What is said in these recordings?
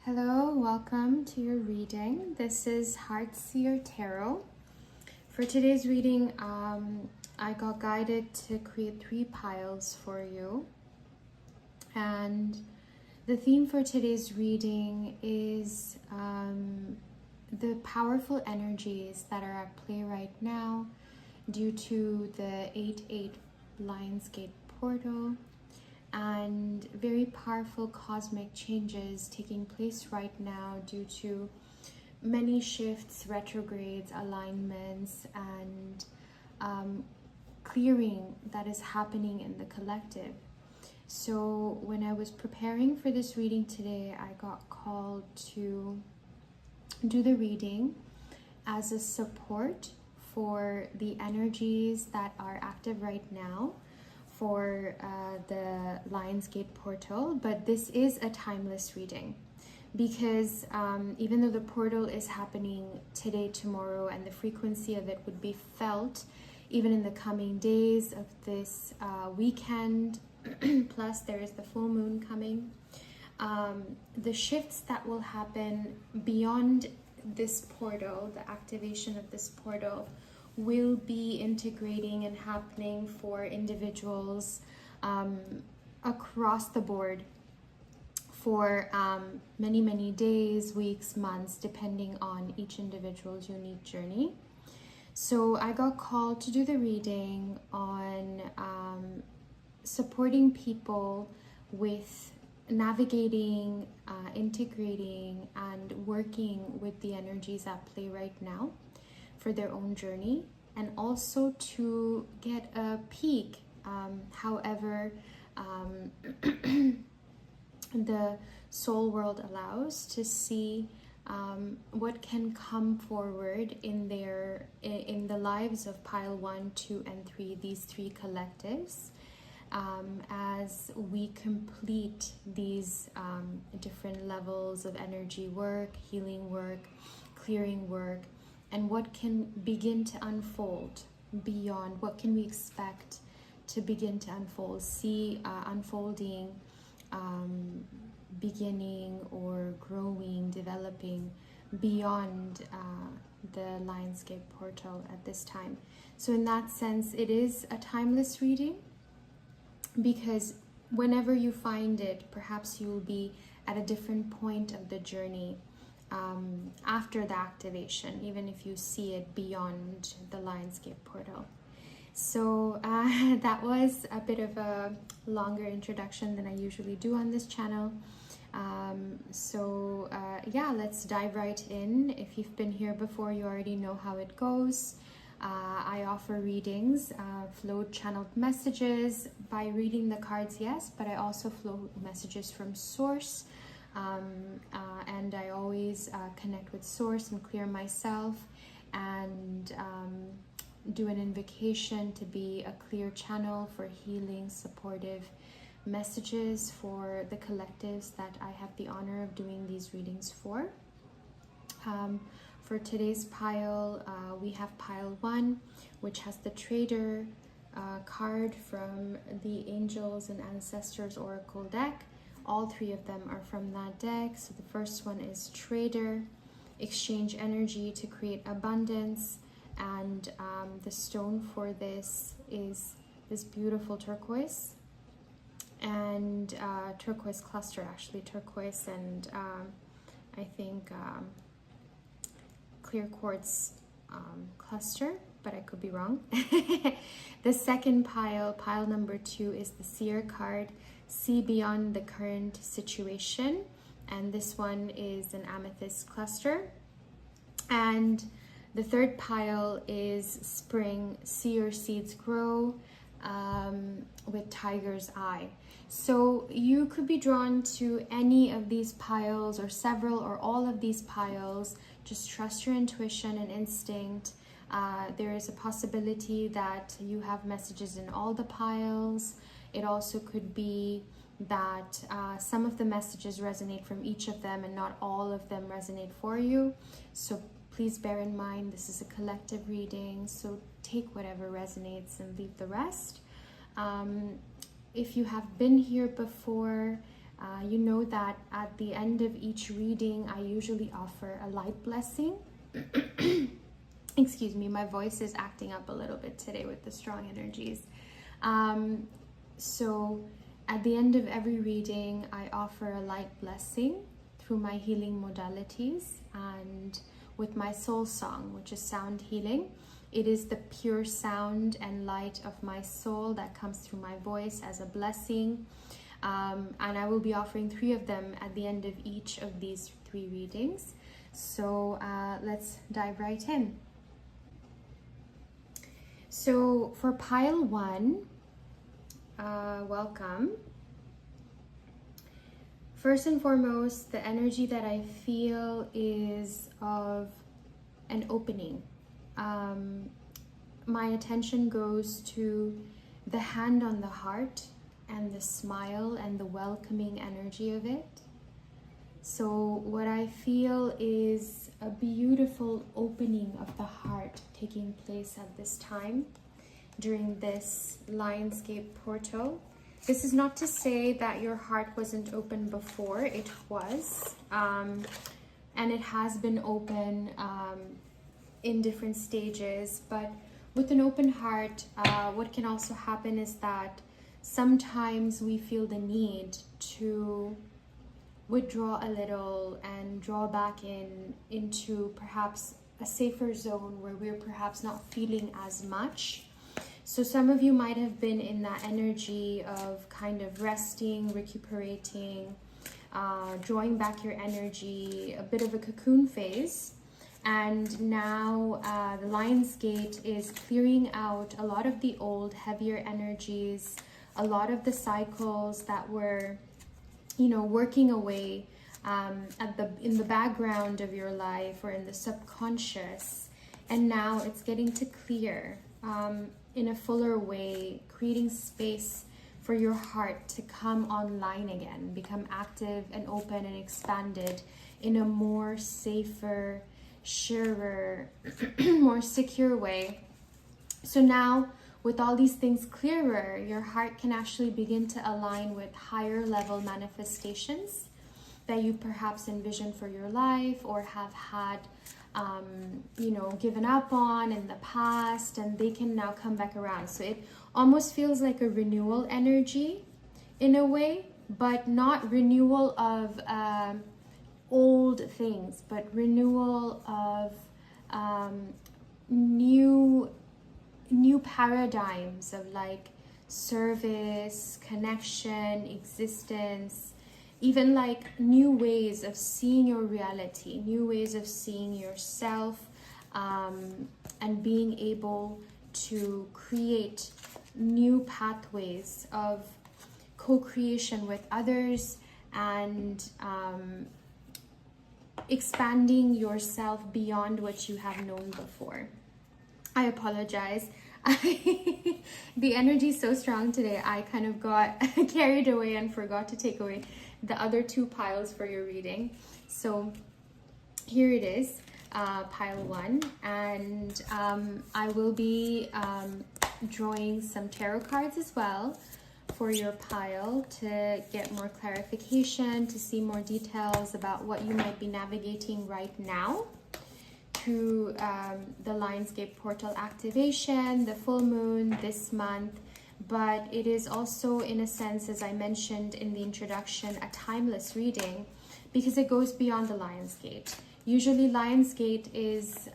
Hello, welcome to your reading. This is Heartseer Tarot. For today's reading, I got guided to create 3 piles for you. And the theme for today's reading is the powerful energies that are at play right now due to the 8-8 Lionsgate portal and very powerful cosmic changes taking place right now due to many shifts, retrogrades, alignments, and clearing that is happening in the collective. So when I was preparing for this reading today, I got called to do the reading as a support for the energies that are active right now for the Lionsgate portal. But this is a timeless reading because even though the portal is happening today, tomorrow, and the frequency of it would be felt even in the coming days of this weekend, plus there is the full moon coming, the shifts that will happen beyond this portal, the activation of this portal, will be integrating and happening for individuals across the board for many days, weeks, months, depending on each individual's unique journey. So I got called to do the reading on supporting people with navigating, integrating, and working with the energies at play right now for their own journey, and also to get a peek, however the soul world allows, to see what can come forward in the lives of pile 1, 2, and 3, these 3 collectives, as we complete these different levels of energy work, healing work, clearing work, and what can begin to unfold beyond. What can we expect to begin to unfold, see unfolding, beginning or growing, developing beyond the Lionsgate portal at this time. So in that sense, it is a timeless reading, because whenever you find it, perhaps you will be at a different point of the journey after the activation, even if you see it beyond the Lionsgate portal. So that was a bit of a longer introduction than I usually do on this channel. Yeah, let's dive right in. If you've been here before, you already know how it goes. I offer readings, flow channeled messages by reading the cards, yes, but I also flow messages from source. And I always connect with source and clear myself, and do an invocation to be a clear channel for healing, supportive messages for the collectives that I have the honor of doing these readings for. For today's pile, we have pile 1, which has the Trader card from the Angels and Ancestors Oracle deck. All 3 of them are from that deck. So the first one is Trader, exchange energy to create abundance, and the stone for this is this beautiful turquoise, and turquoise cluster, actually turquoise and I think clear quartz cluster, but I could be wrong. The second pile, pile number 2, is the Seer card, see beyond the current situation, and this one is an amethyst cluster. And the third pile is Spring, see your seeds grow, with Tiger's Eye. So you could be drawn to any of these piles, or several, or all of these piles. Just trust your intuition and instinct. There is a possibility that you have messages in all the piles. It also could be that some of the messages resonate from each of them and not all of them resonate for you. So please bear in mind, this is a collective reading, so take whatever resonates and leave the rest. If you have been here before, You know that at the end of each reading, I usually offer a light blessing. Excuse me, my voice is acting up a little bit today with the strong energies. So at the end of every reading, I offer a light blessing through my healing modalities and with my soul song, which is sound healing. It is the pure sound and light of my soul that comes through my voice as a blessing. And I will be offering 3 of them at the end of each of these 3 readings. So let's dive right in. So for pile 1, welcome. First and foremost, the energy that I feel is of an opening. My attention goes to the hand on the heart and the smile and the welcoming energy of it. So what I feel is a beautiful opening of the heart taking place at this time during this Lionsgate portal. This is not to say that your heart wasn't open before. It was, and it has been open in different stages. But with an open heart, what can also happen is that sometimes we feel the need to withdraw a little and draw back into perhaps a safer zone where we're perhaps not feeling as much. So some of you might have been in that energy of kind of resting, recuperating, drawing back your energy, a bit of a cocoon phase. And now the Lionsgate is clearing out a lot of the old, heavier energies, a lot of the cycles that were, you know, working away in the background of your life or in the subconscious. And now it's getting to clear in a fuller way, creating space for your heart to come online again, become active and open and expanded in a more safer, surer, more secure way. So now, with all these things clearer, your heart can actually begin to align with higher level manifestations that you perhaps envision for your life or have had you know, given up on in the past, and they can now come back around. So it almost feels like a renewal energy in a way, but not renewal of old things, but renewal of new paradigms of like service, connection, existence, even like new ways of seeing your reality, new ways of seeing yourself, and being able to create new pathways of co-creation with others and expanding yourself beyond what you have known before. I apologize. The energy is so strong today. I kind of got carried away and forgot to take away the other 2 piles for your reading. So here it is, pile 1, and I will be drawing some tarot cards as well for your pile to get more clarification, to see more details about what you might be navigating right now through the Lionsgate portal activation, the full moon this month. But it is also, in a sense, as I mentioned in the introduction, a timeless reading because it goes beyond the Lionsgate. Usually Lionsgate is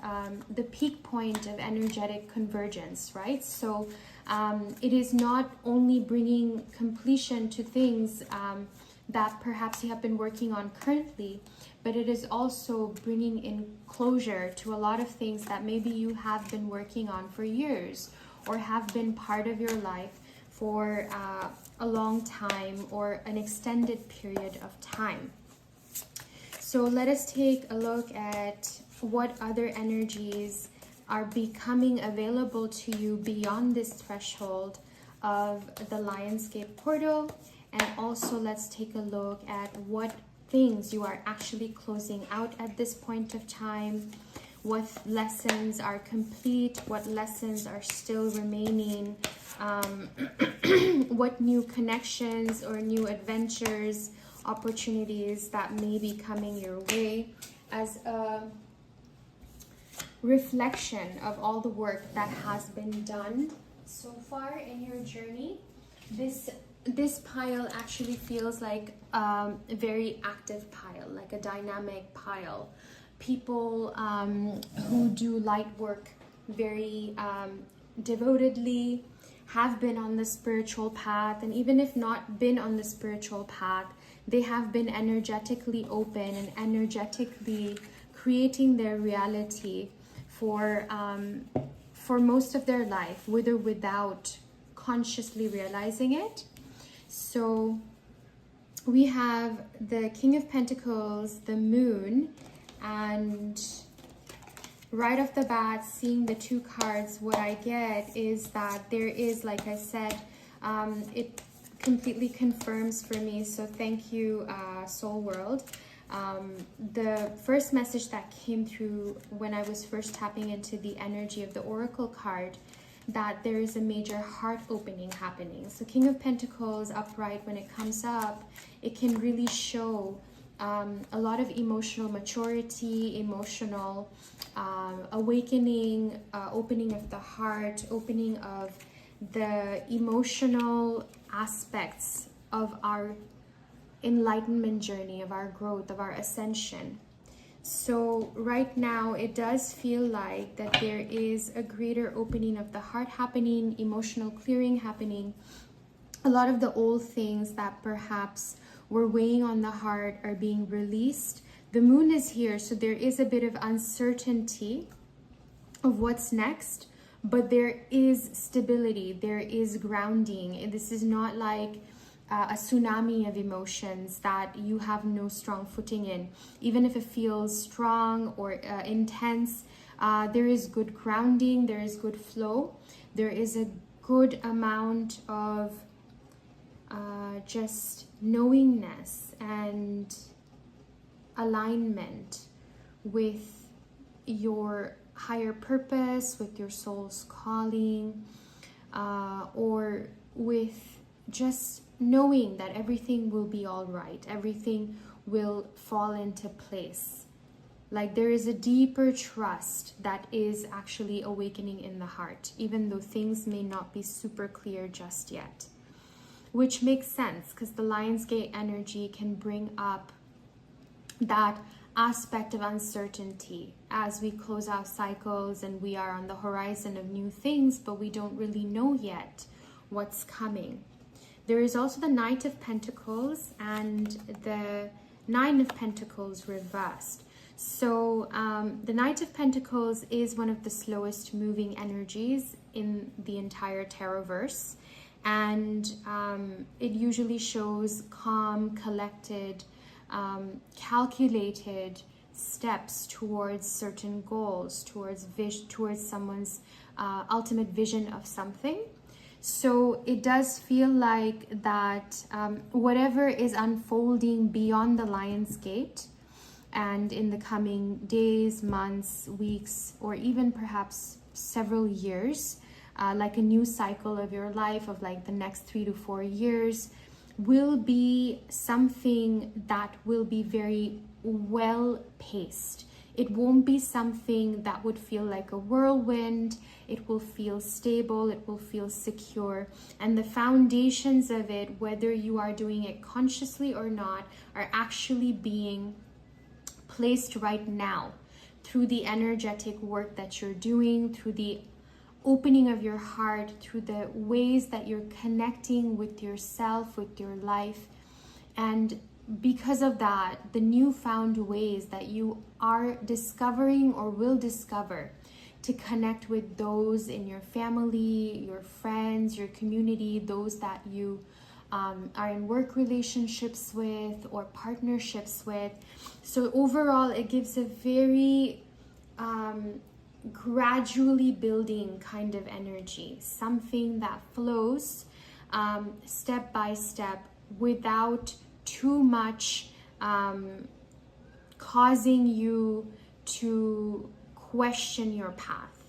the peak point of energetic convergence, right? So it is not only bringing completion to things that perhaps you have been working on currently, but it is also bringing in closure to a lot of things that maybe you have been working on for years or have been part of your life for a long time or an extended period of time. So let us take a look at what other energies are becoming available to you beyond this threshold of the Lionsgate portal. And also let's take a look at what things you are actually closing out at this point of time, what lessons are complete, what lessons are still remaining, what new connections or new adventures opportunities that may be coming your way as a reflection of all the work that has been done so far in your journey. This pile actually feels like a very active pile, like a dynamic pile. People who do light work very devotedly, have been on the spiritual path, and even if not been on the spiritual path, they have been energetically open and energetically creating their reality for most of their life, with or without consciously realizing it. So we have the King of Pentacles, the Moon, and right off the bat, seeing the two cards, what I get is that there is, like I said, it completely confirms for me. So thank you, Soul World. The first message that came through when I was first tapping into the energy of the Oracle card, that there is a major heart opening happening. So King of Pentacles upright, when it comes up, it can really show a lot of emotional maturity, emotional awakening, opening of the heart, opening of the emotional aspects of our enlightenment journey, of our growth, of our ascension. So right now it does feel like that there is a greater opening of the heart happening, emotional clearing happening. A lot of the old things that perhaps were weighing on the heart are being released. The Moon is here, so there is a bit of uncertainty of what's next, but there is stability, there is grounding. This is not like a tsunami of emotions that you have no strong footing in. Even if it feels strong or intense, there is good grounding, there is good flow, there is a good amount of just knowingness and alignment with your higher purpose, with your soul's calling, or with just knowing that everything will be all right, everything will fall into place. Like there is a deeper trust that is actually awakening in the heart, even though things may not be super clear just yet. Which makes sense, because the Lionsgate energy can bring up that aspect of uncertainty as we close out cycles and we are on the horizon of new things, but we don't really know yet what's coming. There is also the Knight of Pentacles and the Nine of Pentacles reversed. So the Knight of Pentacles is one of the slowest moving energies in the entire Tarotverse, and it usually shows calm, collected, calculated steps towards certain goals, towards someone's ultimate vision of something. So it does feel like that whatever is unfolding beyond the Lion's Gate, and in the coming days, months, weeks, or even perhaps several years, like a new cycle of your life of like the next 3 to 4 years, will be something that will be very well paced. It won't be something that would feel like a whirlwind. It will feel stable, it will feel secure, and the foundations of it, whether you are doing it consciously or not, are actually being placed right now through the energetic work that you're doing, through the opening of your heart, through the ways that you're connecting with yourself, with your life. And because of that, the newfound ways that you are discovering or will discover to connect with those in your family, your friends, your community, those that you are in work relationships with or partnerships with. So overall, it gives a very gradually building kind of energy, something that flows step by step without too much causing you to question your path.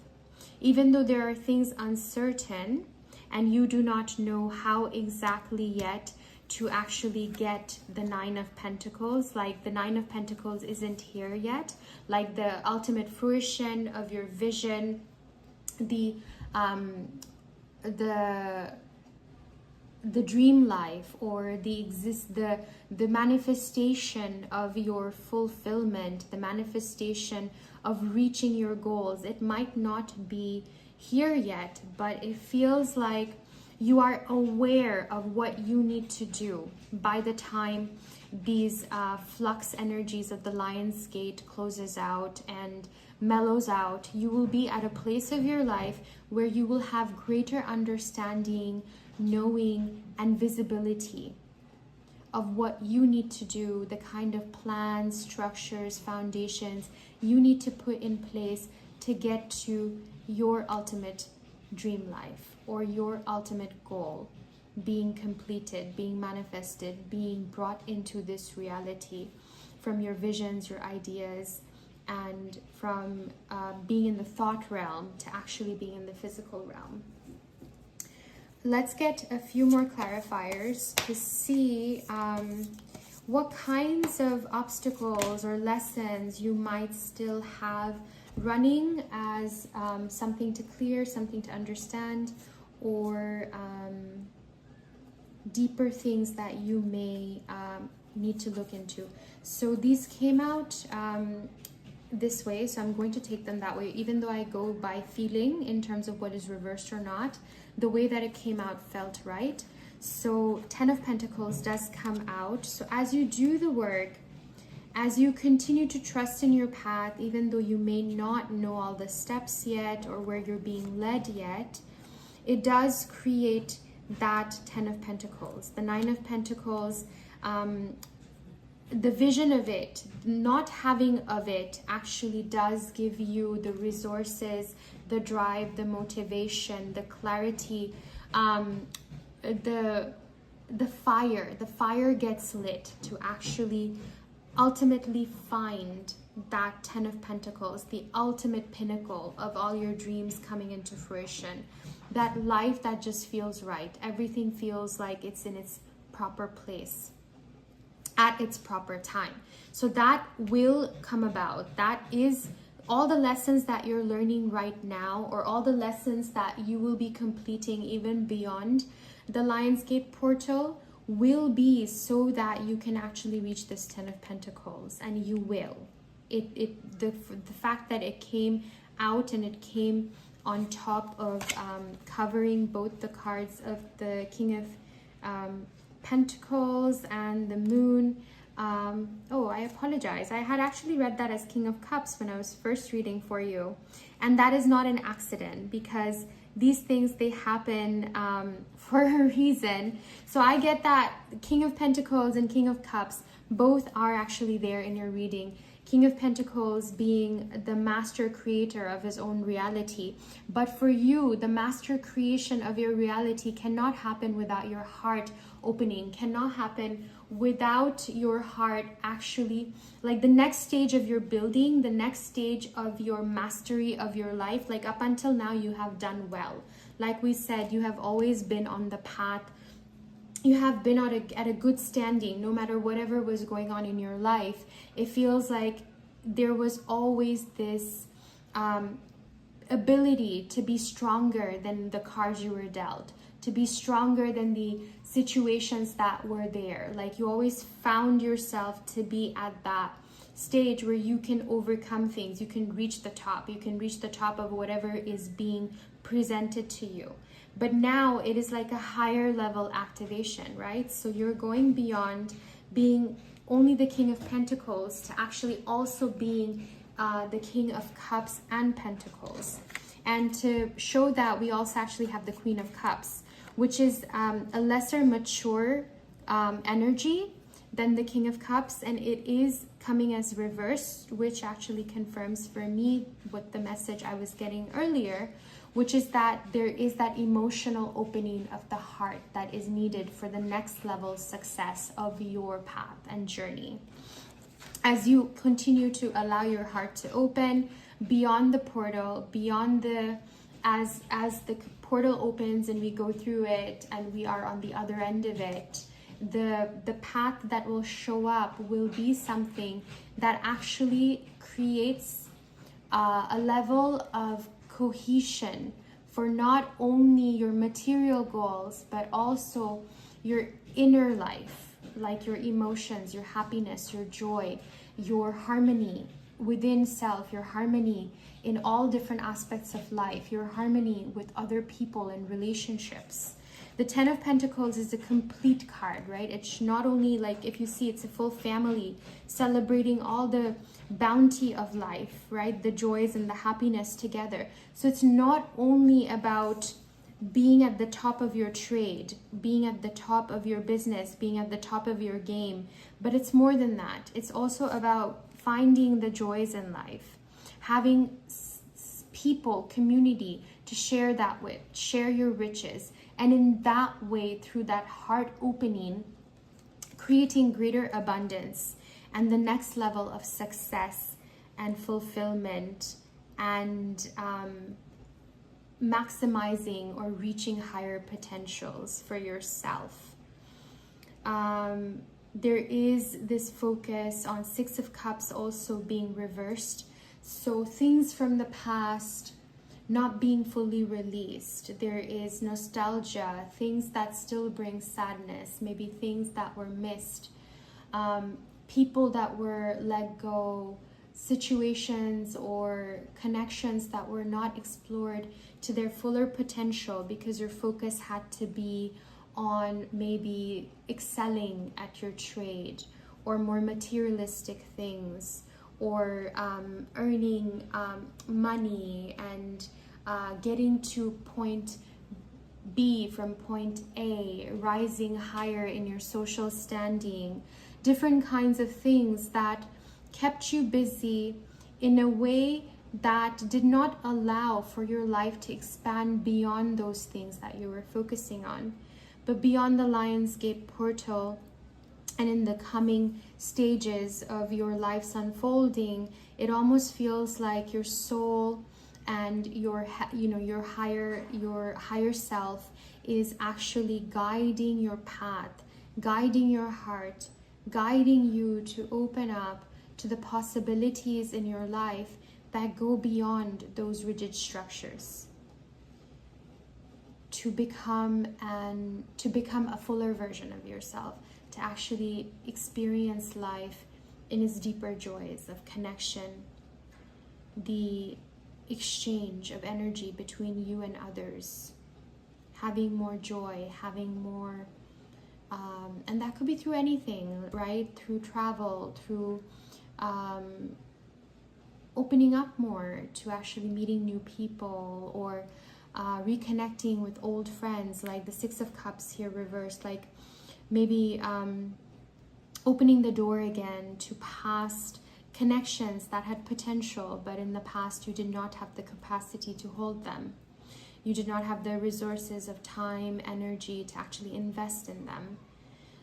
Even though there are things uncertain and you do not know how exactly yet to actually get the Nine of Pentacles. Like the Nine of Pentacles isn't here yet. Like the ultimate fruition of your vision, the dream life, or the manifestation of your fulfillment, the manifestation of reaching your goals. It might not be here yet, but it feels like you are aware of what you need to do by the time these flux energies of the Lion's Gate closes out and mellows out. You will be at a place of your life where you will have greater understanding, knowing, and visibility of what you need to do, the kind of plans, structures, foundations you need to put in place to get to your ultimate dream life, or your ultimate goal being completed, being manifested, being brought into this reality from your visions, your ideas, and from being in the thought realm to actually being in the physical realm. Let's get a few more clarifiers to see what kinds of obstacles or lessons you might still have running as something to clear, something to understand, or deeper things that you may need to look into. So these came out this way, so I'm going to take them that way, even though I go by feeling in terms of what is reversed or not. The way that it came out felt right. So 10 of Pentacles does come out. So as you do the work, as you continue to trust in your path, even though you may not know all the steps yet or where you're being led yet, it does create that 10 of Pentacles. The 9 of Pentacles, the vision of it, not having of it, actually does give you the resources, the drive, the motivation, the clarity, the fire. The fire gets lit to actually ultimately find that 10 of Pentacles, the ultimate pinnacle of all your dreams coming into fruition. That life that just feels right. Everything feels like it's in its proper place at its proper time. So that will come about. That is all the lessons that you're learning right now, or all the lessons that you will be completing even beyond the Lionsgate portal, will be so that you can actually reach this 10 of Pentacles, and you will. The fact that it came out and it came on top of covering both the cards of the King of Pentacles and the Moon. Oh, I apologize. I had actually read that as King of Cups when I was first reading for you. And that is not an accident, because these things, they happen for a reason. So I get that King of Pentacles and King of Cups both are actually there in your reading. King of Pentacles being the master creator of his own reality. But for you, the master creation of your reality cannot happen without your heart opening, cannot happen without your heart actually, like the next stage of your building, the next stage of your mastery of your life. Like up until now, you have done well. Like we said, you have always been on the path. You have been at a good standing, no matter whatever was going on in your life. It feels like there was always this ability to be stronger than the cards you were dealt, to be stronger than the situations that were there. Like you always found yourself to be at that stage where you can overcome things. You can reach the top. You can reach the top of whatever is being presented to you. But now it is like a higher level activation, right? So you're going beyond being only the King of Pentacles to actually also being the King of Cups and Pentacles. And to show that, we also actually have the Queen of Cups, which is a lesser mature energy than the King of Cups. And it is coming as reversed, which actually confirms for me what the message I was getting earlier, which is that there is that emotional opening of the heart that is needed for the next level success of your path and journey. As you continue to allow your heart to open beyond the portal, beyond the, as the portal opens and we go through it and we are on the other end of it, the path that will show up will be something that actually creates a level of cohesion for not only your material goals, but also your inner life, like your emotions, your happiness, your joy, your harmony within self, your harmony in all different aspects of life, your harmony with other people and relationships. The Ten of Pentacles is a complete card, right? It's not only like, if you see, it's a full family celebrating all the bounty of life, right? The joys and the happiness together. So it's not only about being at the top of your trade, being at the top of your business, being at the top of your game, but it's more than that. It's also about finding the joys in life, having people, community to share that with, share your riches, and in that way, through that heart opening, creating greater abundance and the next level of success and fulfillment, and maximizing or reaching higher potentials for yourself. There is this focus on Six of Cups also being reversed. So things from the past not being fully released. There is nostalgia, things that still bring sadness, maybe things that were missed, people that were let go, situations or connections that were not explored to their fuller potential because your focus had to be on maybe excelling at your trade or more materialistic things, or earning money and getting to point B from point A, rising higher in your social standing, different kinds of things that kept you busy in a way that did not allow for your life to expand beyond those things that you were focusing on. But beyond the Lionsgate portal, and in the coming stages of your life's unfolding, it almost feels like your soul and your higher self is actually guiding your path, guiding your heart, guiding you to open up to the possibilities in your life that go beyond those rigid structures, to become a fuller version of yourself, to actually experience life in its deeper joys of connection, the exchange of energy between you and others, having more joy, having more, and that could be through anything, right? Through travel, through opening up more to actually meeting new people, or reconnecting with old friends, like the Six of Cups here reversed, like maybe opening the door again to past connections that had potential, but in the past you did not have the capacity to hold them. You did not have the resources of time, energy to actually invest in them.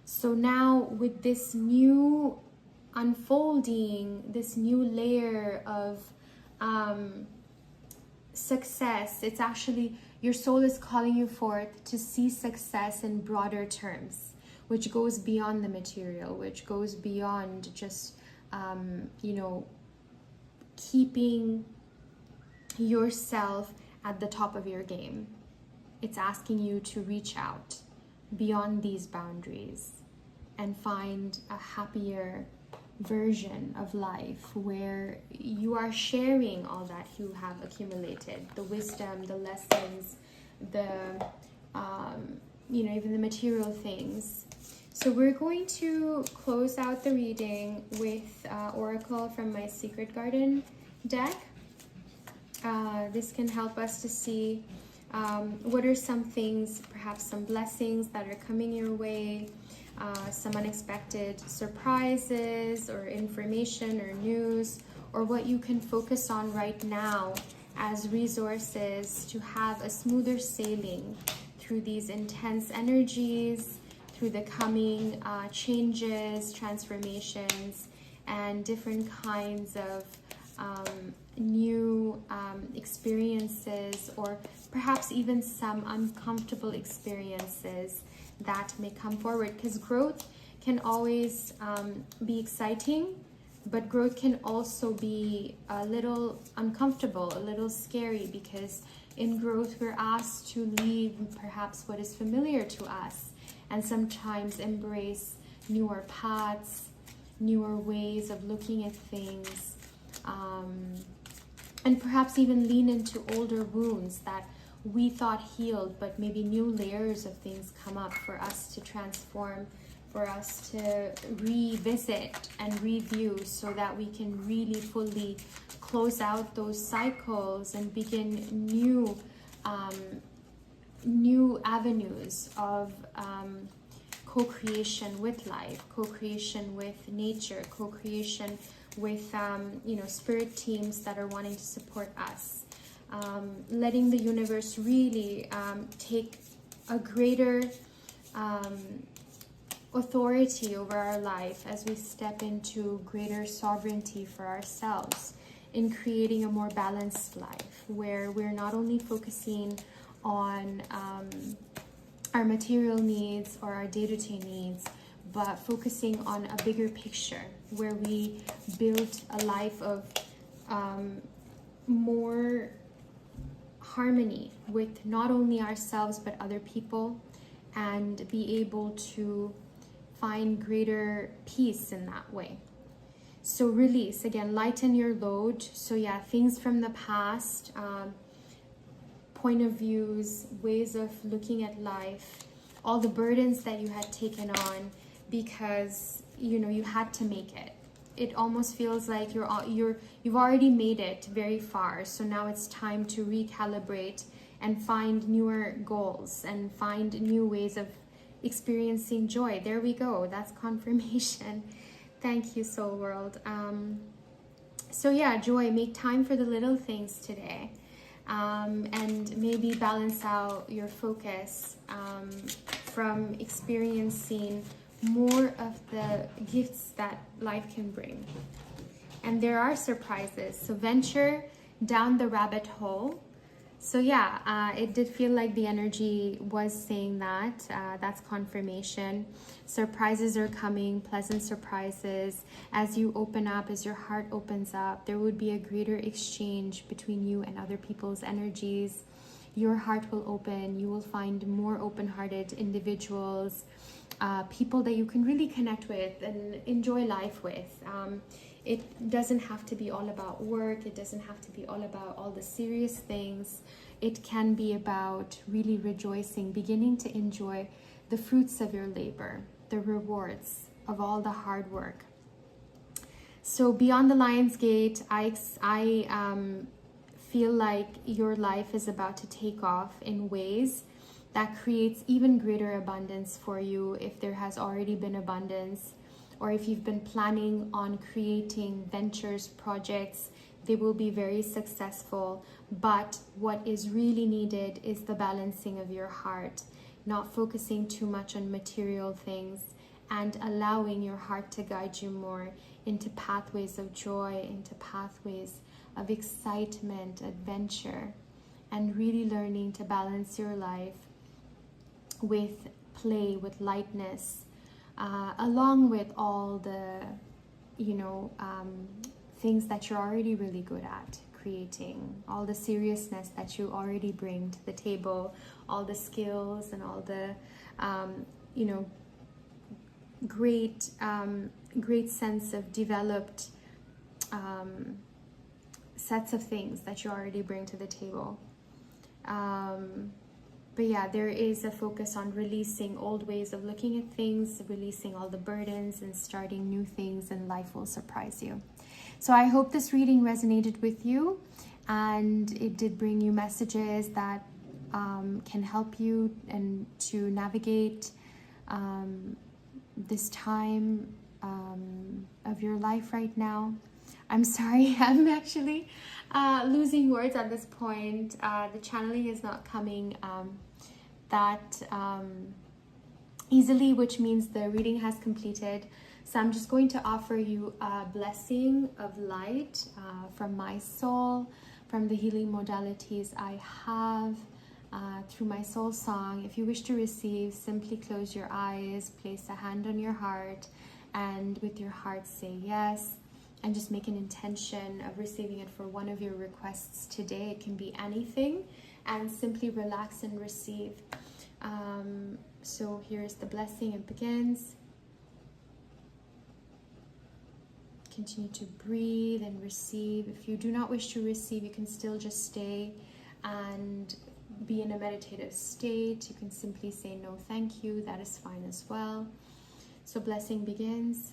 So now with this new unfolding, this new layer of success, it's actually your soul is calling you forth to see success in broader terms, which goes beyond the material, which goes beyond just keeping yourself at the top of your game. It's asking you to reach out beyond these boundaries and find a happier version of life where you are sharing all that you have accumulated, the wisdom, the lessons, the even the material things. So we're going to close out the reading with Oracle from my Secret Garden deck. This can help us to see what are some things, perhaps some blessings that are coming your way, some unexpected surprises or information or news, or what you can focus on right now as resources to have a smoother sailing through these intense energies, through the coming changes, transformations, and different kinds of new experiences, or perhaps even some uncomfortable experiences that may come forward, because growth can always be exciting, but growth can also be a little uncomfortable, a little scary, because in growth we're asked to leave perhaps what is familiar to us and sometimes embrace newer paths, newer ways of looking at things, and perhaps even lean into older wounds that we thought healed, but maybe new layers of things come up for us to transform, for us to revisit and review, so that we can really fully close out those cycles and begin new avenues of co-creation with life, co-creation with nature, co-creation with spirit teams that are wanting to support us, letting the universe really take a greater authority over our life as we step into greater sovereignty for ourselves, in creating a more balanced life, where we're not only focusing on our material needs or our day-to-day needs, but focusing on a bigger picture, where we build a life of more harmony with not only ourselves but other people, and be able to find greater peace in that way. So release, again, lighten your load. So yeah, things from the past, point of views, ways of looking at life, all the burdens that you had taken on because you had to make it. It almost feels like you've already made it very far. So now it's time to recalibrate and find newer goals and find new ways of experiencing joy. There we go. That's confirmation. Thank you, soul world. So yeah, joy, make time for the little things today. And maybe balance out your focus from experiencing more of the gifts that life can bring. And there are surprises. So venture down the rabbit hole. So yeah, it did feel like the energy was saying that. That's confirmation. Surprises are coming, pleasant surprises. As you open up, as your heart opens up, there would be a greater exchange between you and other people's energies. Your heart will open. You will find more open-hearted individuals, people that you can really connect with and enjoy life with. It doesn't have to be all about work. It doesn't have to be all about all the serious things. It can be about really rejoicing, beginning to enjoy the fruits of your labor, the rewards of all the hard work. So beyond the Lion's Gate, I feel like your life is about to take off in ways that creates even greater abundance for you, if there has already been abundance, or if you've been planning on creating ventures, projects, they will be very successful. But what is really needed is the balancing of your heart, not focusing too much on material things, and allowing your heart to guide you more into pathways of joy, into pathways of excitement, adventure, and really learning to balance your life with play, with lightness, along with all the things that you're already really good at creating, all the seriousness that you already bring to the table, all the skills and all the great sense of developed sets of things that you already bring to the table. But yeah, there is a focus on releasing old ways of looking at things, releasing all the burdens and starting new things, and life will surprise you. So I hope this reading resonated with you and it did bring you messages that can help you and to navigate this time of your life right now. I'm sorry, I'm actually losing words at this point. The channeling is not coming that easily, which means the reading has completed. So I'm just going to offer you a blessing of light from my soul, from the healing modalities I have, through my soul song. If you wish to receive, simply close your eyes, place a hand on your heart, and with your heart say yes, and just make an intention of receiving it for one of your requests today. It can be anything, and simply relax and receive. So here's the blessing. It begins. Continue to breathe and receive. If you do not wish to receive, you can still just stay and be in a meditative state. You can simply say no thank you. That is fine as well. So blessing begins.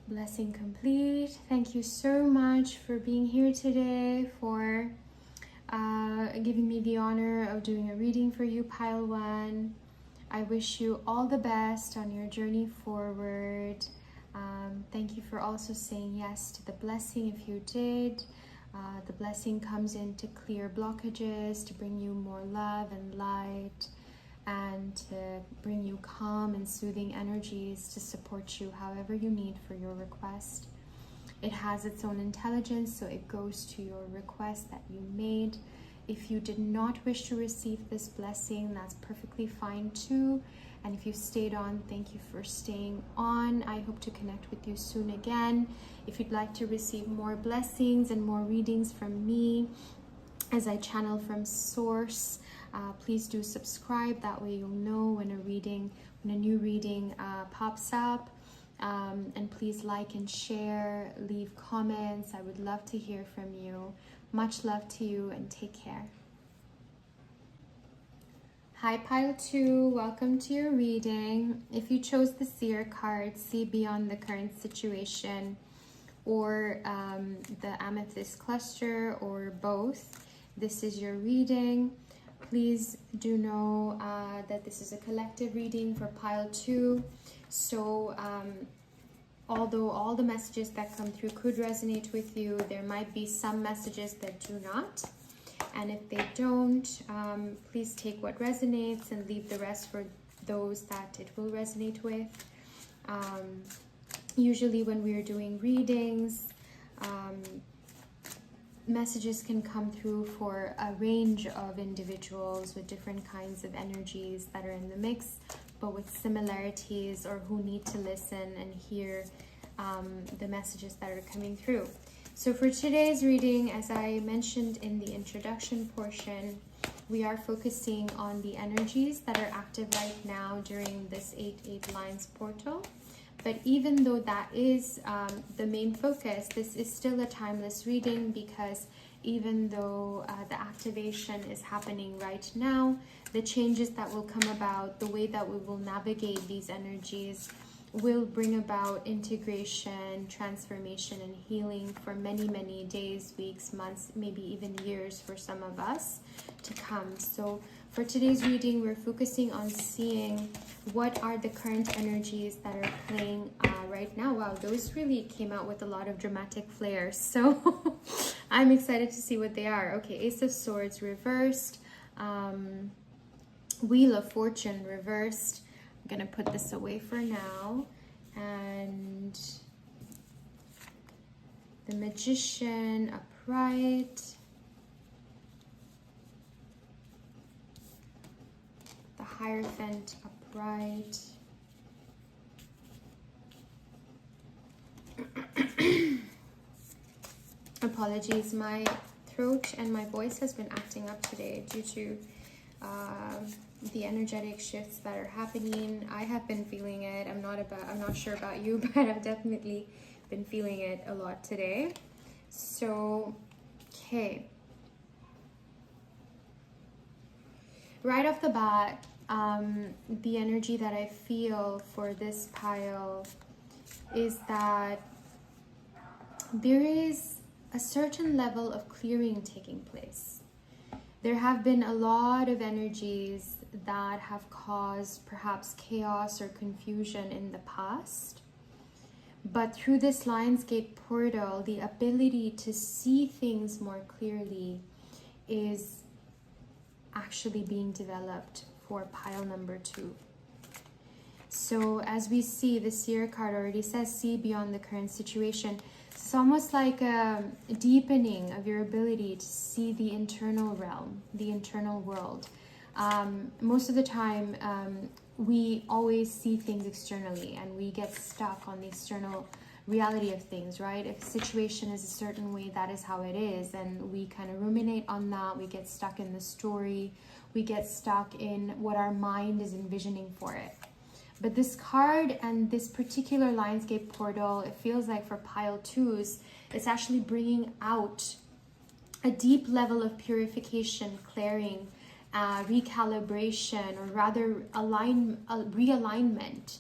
Blessing complete. Thank you so much for being here today, for giving me the honor of doing a reading for you, Pile 1. I wish you all the best on your journey forward. Thank you for also saying yes to the blessing if you did. The blessing comes in to clear blockages, to bring you more love and light, and to bring you calm and soothing energies to support you however you need for your request. It has its own intelligence, so it goes to your request that you made. If you did not wish to receive this blessing, that's perfectly fine too. And if you stayed on, thank you for staying on. I hope to connect with you soon again. If you'd like to receive more blessings and more readings from me as I channel from source, please do subscribe. That way you'll know when a new reading pops up. And please like and share, leave comments. I would love to hear from you. Much love to you and take care. Hi Pile 2, welcome to your reading. If you chose the Seer card, see beyond the current situation, or the Amethyst cluster, or both, this is your reading. Please do know that this is a collective reading for Pile 2. So although all the messages that come through could resonate with you, there might be some messages that do not. And if they don't, please take what resonates and leave the rest for those that it will resonate with. Usually when we are doing readings, messages can come through for a range of individuals with different kinds of energies that are in the mix, but with similarities, or who need to listen and hear the messages that are coming through. So for today's reading, as I mentioned in the introduction portion, we are focusing on the energies that are active right now during this 8 lines portal. But even though that is the main focus, this is still a timeless reading, because even though the activation is happening right now, the changes that will come about, the way that we will navigate these energies, will bring about integration, transformation, and healing for many, many days, weeks, months, maybe even years for some of us to come. So for today's reading, we're focusing on seeing what are the current energies that are playing right now. Wow, those really came out with a lot of dramatic flair. So I'm excited to see what they are. Okay, Ace of Swords reversed. Wheel of Fortune reversed. I'm going to put this away for now. And the Magician upright. The Hierophant upright. Apologies, my throat and my voice has been acting up today due to the energetic shifts that are happening. I have been feeling it. I'm not sure about you, but I've definitely been feeling it a lot today. So, okay. Right off the bat, the energy that I feel for this pile is that there is a certain level of clearing taking place. There have been a lot of energies that have caused perhaps chaos or confusion in the past. But through this Lionsgate portal, the ability to see things more clearly is actually being developed for pile number 2. So as we see, the Seer card already says, see beyond the current situation. It's almost like a deepening of your ability to see the internal realm, the internal world. Most of the time, we always see things externally and we get stuck on the external reality of things, right? If a situation is a certain way, that is how it is, and we kind of ruminate on that. We get stuck in the story. We get stuck in what our mind is envisioning for it. But this card and this particular Lionsgate portal, it feels like for pile 2s, it's actually bringing out a deep level of purification, clearing, recalibration, or rather realignment,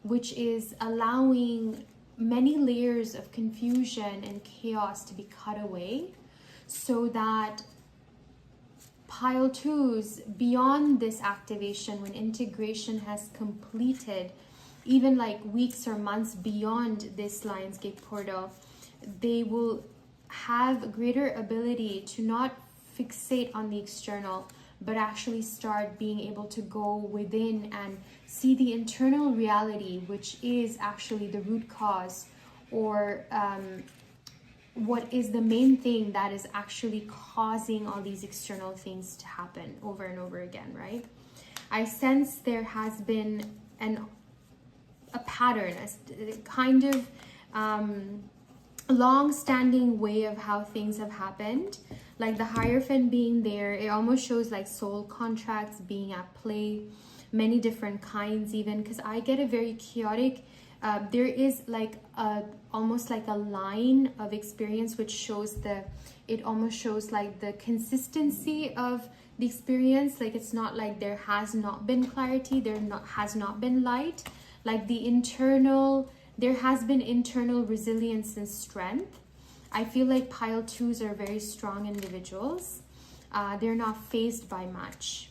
which is allowing many layers of confusion and chaos to be cut away, so that pile 2s, beyond this activation, when integration has completed, even like weeks or months beyond this Lionsgate portal, they will have greater ability to not fixate on the external, but actually start being able to go within and see the internal reality, which is actually the root cause, or what is the main thing that is actually causing all these external things to happen over and over again, right? I sense there has been a pattern, a kind of long-standing way of how things have happened. Like the Hierophant being there, it almost shows like soul contracts being at play, many different kinds even, because I get a very chaotic, there is like almost like a line of experience which shows it almost shows like the consistency of the experience. Like it's not like there has not been clarity, has not been light, like there has been internal resilience and strength. I feel like pile 2s are very strong individuals. They're not fazed by much.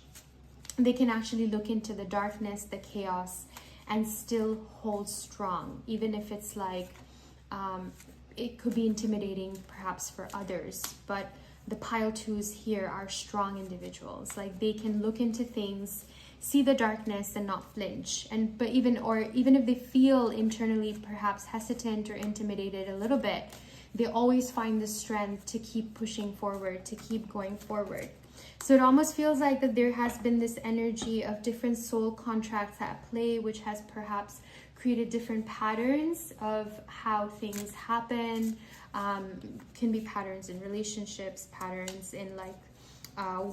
They can actually look into the darkness, the chaos, and still hold strong, even if it's like, it could be intimidating perhaps for others. But the pile 2s here are strong individuals. Like they can look into things, see the darkness and not flinch. But even if they feel internally perhaps hesitant or intimidated a little bit, they always find the strength to keep pushing forward, to keep going forward. So it almost feels like that there has been this energy of different soul contracts at play, which has perhaps created different patterns of how things happen. Can be patterns in relationships, patterns in like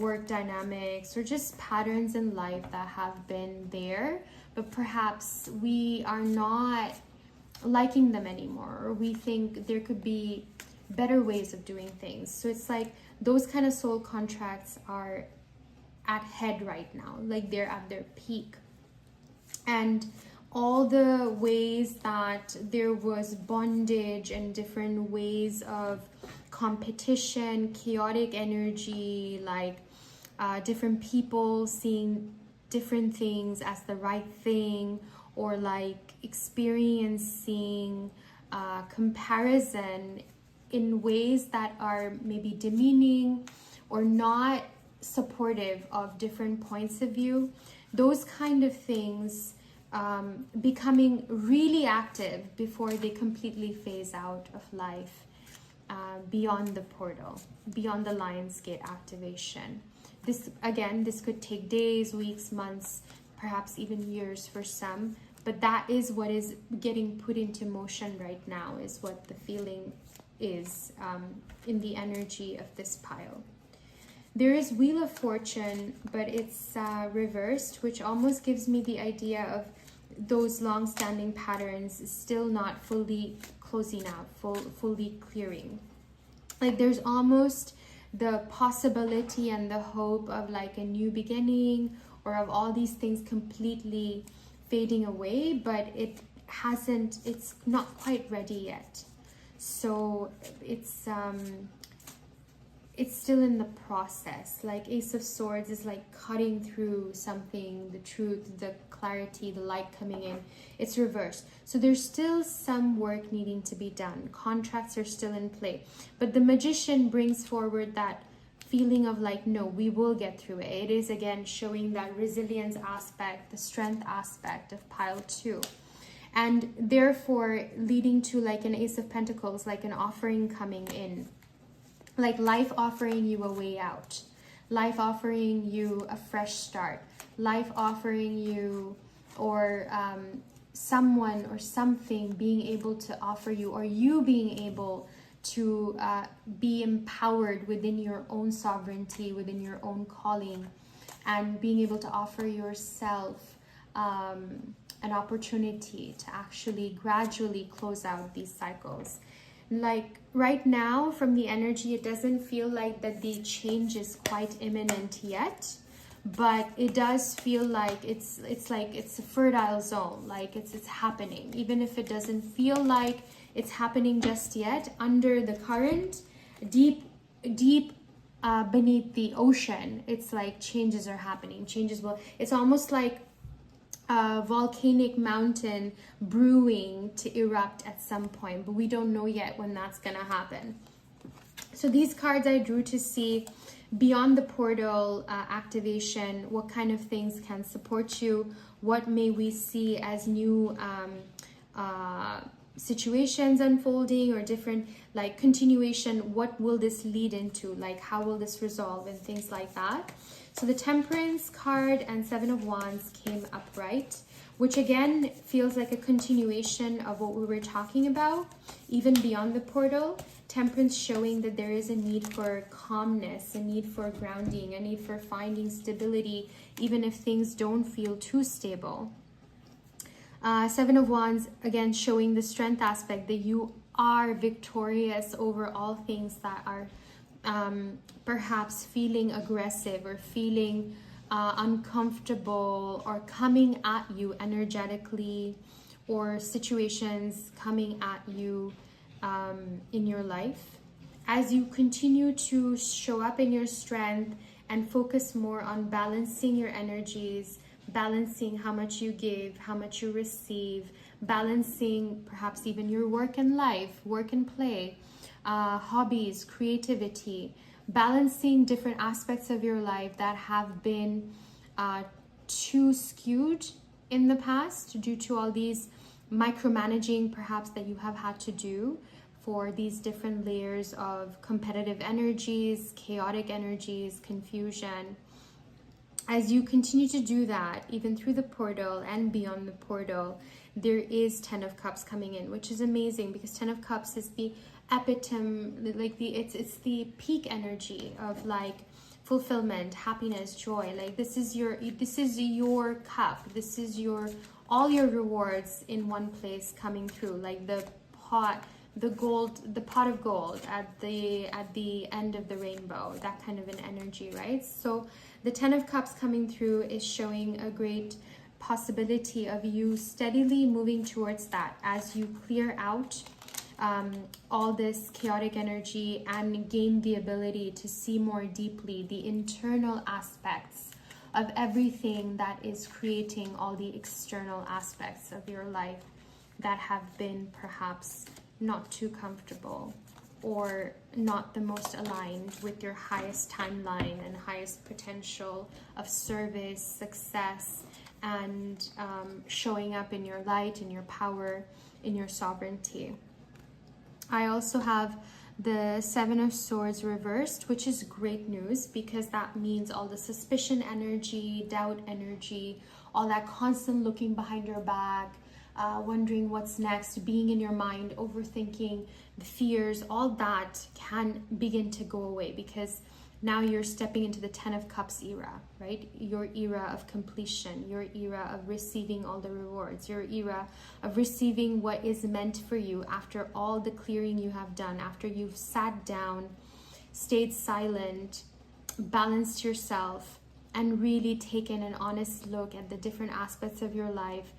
work dynamics, or just patterns in life that have been there, but perhaps we are not liking them anymore, or we think there could be better ways of doing things. So it's like those kind of soul contracts are at head right now, like they're at their peak. And all the ways that there was bondage and different ways of competition, chaotic energy, like different people seeing different things as the right thing, or like experiencing comparison in ways that are maybe demeaning or not supportive of different points of view. Those kind of things becoming really active before they completely phase out of life, beyond the portal, beyond the Lionsgate activation. This could take days, weeks, months, perhaps even years for some, but that is what is getting put into motion right now, is what the feeling is in the energy of this pile. There is Wheel of Fortune, but it's reversed, which almost gives me the idea of those long-standing patterns still not fully closing out, fully clearing. Like there's almost the possibility and the hope of like a new beginning, or of all these things completely fading away, but it's not quite ready yet. So it's still in the process. Like Ace of Swords is like cutting through something, the truth, the clarity, the light coming in. It's reversed. So there's still some work needing to be done. Contracts are still in play. But the Magician brings forward that feeling of like, no, we will get through it. It is again showing that resilience aspect, the strength aspect of pile 2. And therefore leading to like an Ace of Pentacles, like an offering coming in. Like life offering you a way out, life offering you a fresh start, life offering you, or someone or something being able to offer you, or you being able to be empowered within your own sovereignty, within your own calling, and being able to offer yourself an opportunity to actually gradually close out these cycles. Like right now from the energy, it doesn't feel like that the change is quite imminent yet, but it does feel like it's like it's a fertile zone, like it's happening, even if it doesn't feel like it's happening just yet. Under the current, deep beneath the ocean, it's like changes are happening. It's almost like a volcanic mountain brewing to erupt at some point, but we don't know yet when that's gonna happen. So these cards I drew to see beyond the portal activation, what kind of things can support you, what may we see as new situations unfolding, or different like continuation, what will this lead into, like how will this resolve, and things like that. So the Temperance card and Seven of Wands came upright, which again feels like a continuation of what we were talking about, even beyond the portal. Temperance showing that there is a need for calmness, a need for grounding, a need for finding stability, even if things don't feel too stable. Seven of Wands, again, showing the strength aspect, that you are victorious over all things that are perhaps feeling aggressive, or feeling uncomfortable, or coming at you energetically, or situations coming at you in your life. As you continue to show up in your strength and focus more on balancing your energies, balancing how much you give, how much you receive, balancing perhaps even your work and life, work and play, hobbies, creativity, balancing different aspects of your life that have been too skewed in the past due to all these micromanaging perhaps that you have had to do for these different layers of competitive energies, chaotic energies, confusion. As you continue to do that, even through the portal and beyond the portal, there is 10 of Cups coming in, which is amazing, because 10 of Cups is the epitome, like it's the peak energy of like fulfillment, happiness, joy. Like this is your cup. This is all your rewards in one place coming through, like the pot of gold at the end of the rainbow, that kind of an energy, right? So the 10 of Cups coming through is showing a great possibility of you steadily moving towards that as you clear out all this chaotic energy and gain the ability to see more deeply the internal aspects of everything that is creating all the external aspects of your life that have been perhaps not too comfortable or not the most aligned with your highest timeline and highest potential of service, success, and showing up in your light, in your power, in your sovereignty. I also have the Seven of Swords reversed, which is great news, because that means all the suspicion energy, doubt energy, all that constant looking behind your back, wondering what's next, being in your mind, overthinking, the fears, all that can begin to go away, because Now you're stepping into the 10 of Cups era, right? Your era of completion, your era of receiving all the rewards, your era of receiving what is meant for you after all the clearing you have done, after you've sat down, stayed silent, balanced yourself, and really taken an honest look at the different aspects of your life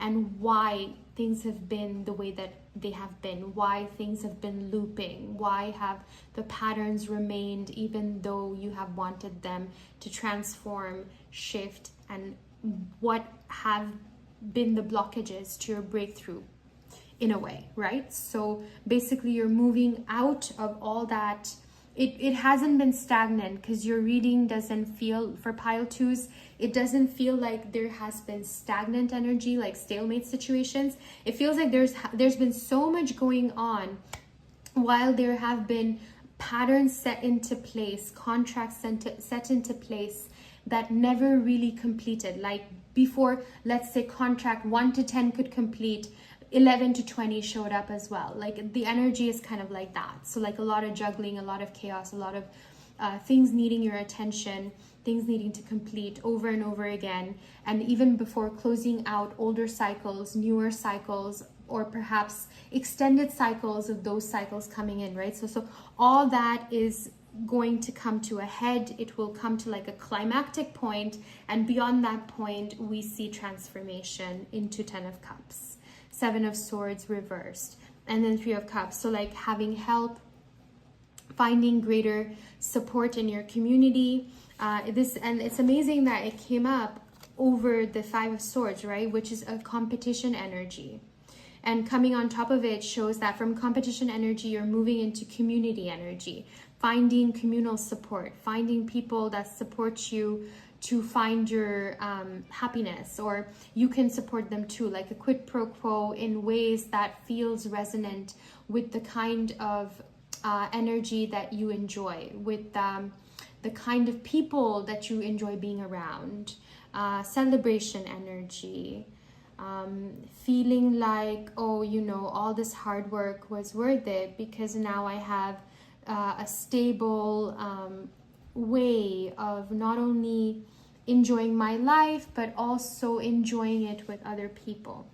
and why things have been the way that they have been, why things have been looping, why have the patterns remained even though you have wanted them to transform, shift, and what have been the blockages to your breakthrough in a way, right? So basically you're moving out of all that. It hasn't been stagnant, because your reading doesn't feel, for pile twos, it doesn't feel like there has been stagnant energy, like stalemate situations. It feels like there's been so much going on, while there have been patterns set into place, contracts set into place that never really completed. Like before, let's say contract 1 to 10 could complete, 11 to 20 showed up as well. Like the energy is kind of like that. So like a lot of juggling, a lot of chaos, a lot of things needing your attention, things needing to complete over and over again. And even before, closing out older cycles, newer cycles, or perhaps extended cycles of those cycles coming in, right? So all that is going to come to a head. It will come to like a climactic point, and beyond that point we see transformation into 10 of Cups, 7 of Swords reversed, and then 3 of Cups. So like having help, finding greater support in your community. And it's amazing that it came up over the 5 of Swords, right? Which is a competition energy. And coming on top of it shows that from competition energy, you're moving into community energy, finding communal support, finding people that support you to find your happiness, or you can support them too, like a quid pro quo in ways that feels resonant with the kind of energy that you enjoy, with the kind of people that you enjoy being around, celebration energy, feeling like, oh, you know, all this hard work was worth it because now I have a stable way of not only enjoying my life but also enjoying it with other people.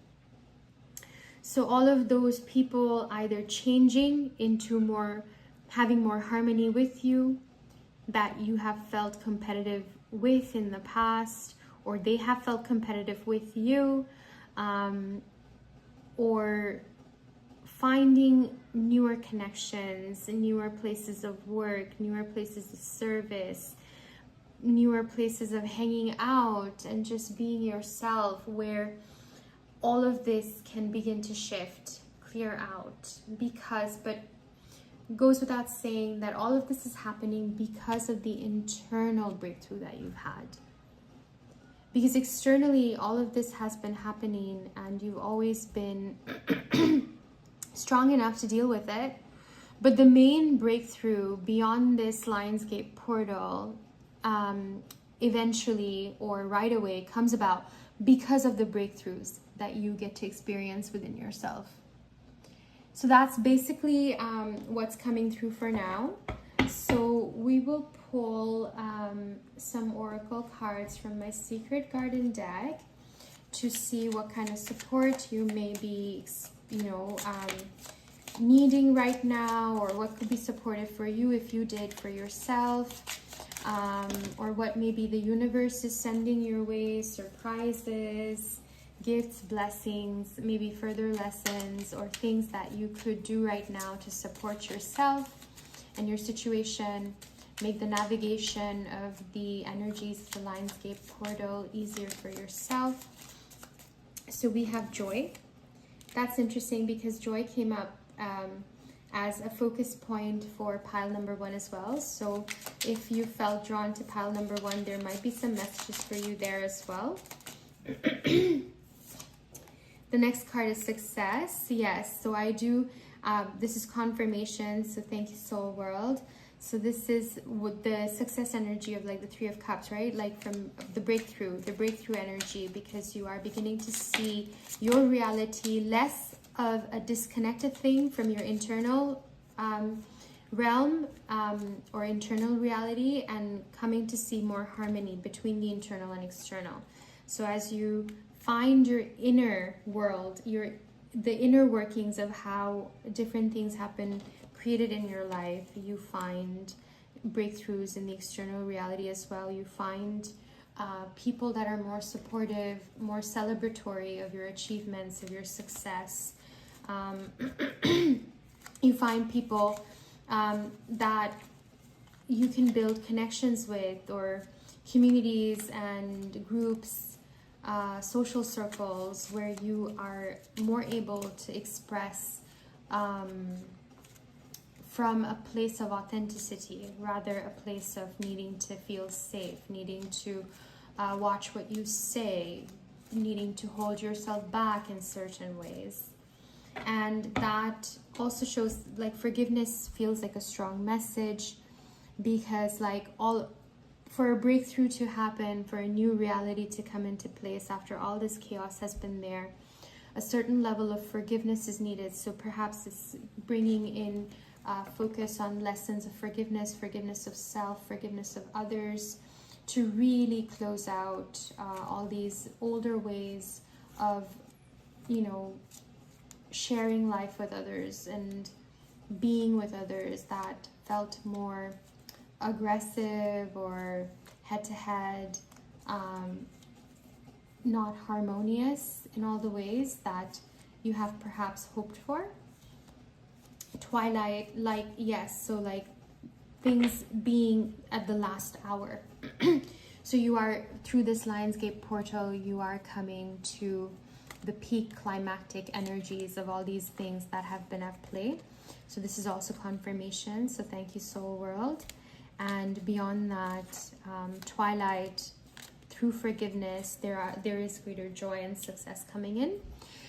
So all of those people either changing into having more harmony with you, that you have felt competitive with in the past, or they have felt competitive with you, or finding newer connections, newer places of work, newer places of service, newer places of hanging out and just being yourself, where all of this can begin to shift, clear out, but goes without saying that all of this is happening because of the internal breakthrough that you've had. Because externally, all of this has been happening and you've always been strong enough to deal with it. But the main breakthrough beyond this Lionsgate portal eventually or right away comes about because of the breakthroughs that you get to experience within yourself. So that's basically what's coming through for now. So we will pull some oracle cards from my Secret Garden deck to see what kind of support you may be, needing right now, or what could be supportive for you if you did for yourself, or what maybe the universe is sending your way, surprises, gifts, blessings, maybe further lessons, or things that you could do right now to support yourself and your situation, make the navigation of the energies of the Lionsgate portal easier for yourself. So we have joy. That's interesting because joy came up as a focus point for pile number 1 as well. So if you felt drawn to pile number 1, there might be some messages for you there as well. The next card is success. Yes, so I do, this is confirmation, so thank you, Soul World. So this is with the success energy of like the 3 of Cups, right? Like from the breakthrough energy, because you are beginning to see your reality less of a disconnected thing from your internal realm or internal reality, and coming to see more harmony between the internal and external. So as you find your inner world, the inner workings of how different things have been created in your life, you find breakthroughs in the external reality as well. You find people that are more supportive, more celebratory of your achievements, of your success. You find people that you can build connections with, or communities and groups, social circles where you are more able to express from a place of authenticity, rather a place of needing to feel safe, needing to watch what you say, needing to hold yourself back in certain ways. And that also shows, like, forgiveness feels like a strong message, because like for a breakthrough to happen, for a new reality to come into place after all this chaos has been there, a certain level of forgiveness is needed. So perhaps it's bringing in focus on lessons of forgiveness, forgiveness of self, forgiveness of others, to really close out all these older ways of, sharing life with others and being with others that felt more aggressive or head-to-head, not harmonious in all the ways that you have perhaps hoped for. Twilight, like, yes, so like things being at the last hour. So you are, through this Lionsgate portal, you are coming to the peak climactic energies of all these things that have been at play. So this is also confirmation. So thank you, Soul World. And beyond that, Twilight, through forgiveness, there is greater joy and success coming in.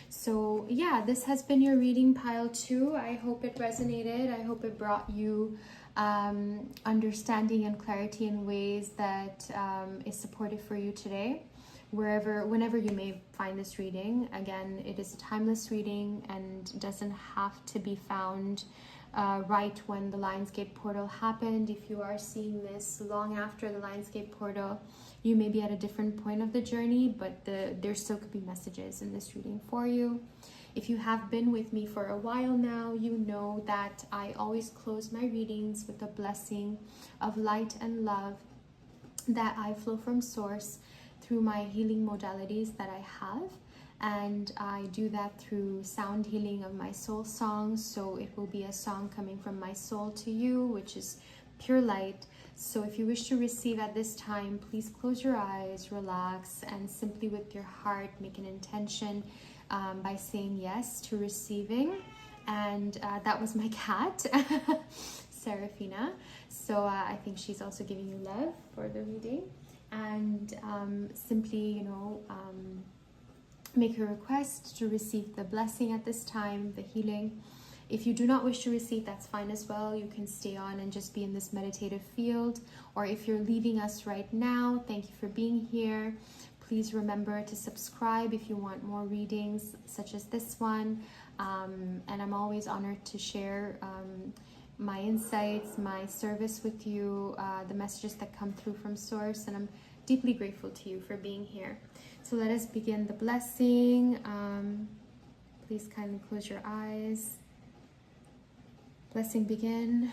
So yeah, this has been your reading, pile 2. I hope it resonated. I hope it brought you understanding and clarity in ways that is supportive for you today. Whenever you may find this reading. Again, it is a timeless reading and doesn't have to be found right when the Lionsgate portal happened. If you are seeing this long after the Lionsgate portal, you may be at a different point of the journey, but there still could be messages in this reading for you. If you have been with me for a while now, you know that I always close my readings with a blessing of light and love that I flow from Source through my healing modalities that I have. And I do that through sound healing of my soul songs. So it will be a song coming from my soul to you, which is pure light. So if you wish to receive at this time, please close your eyes, relax, and simply with your heart make an intention by saying yes to receiving. And that was my cat, Serafina. So I think she's also giving you love for the reading. And simply, make a request to receive the blessing at this time, the healing. If you do not wish to receive, that's fine as well. You can stay on and just be in this meditative field. Or if you're leaving us right now, thank you for being here. Please remember to subscribe if you want more readings such as this one. And I'm always honored to share my insights, my service with you, the messages that come through from Source, and I'm deeply grateful to you for being here. So let us begin the blessing. Please kindly close your eyes. Blessing begin.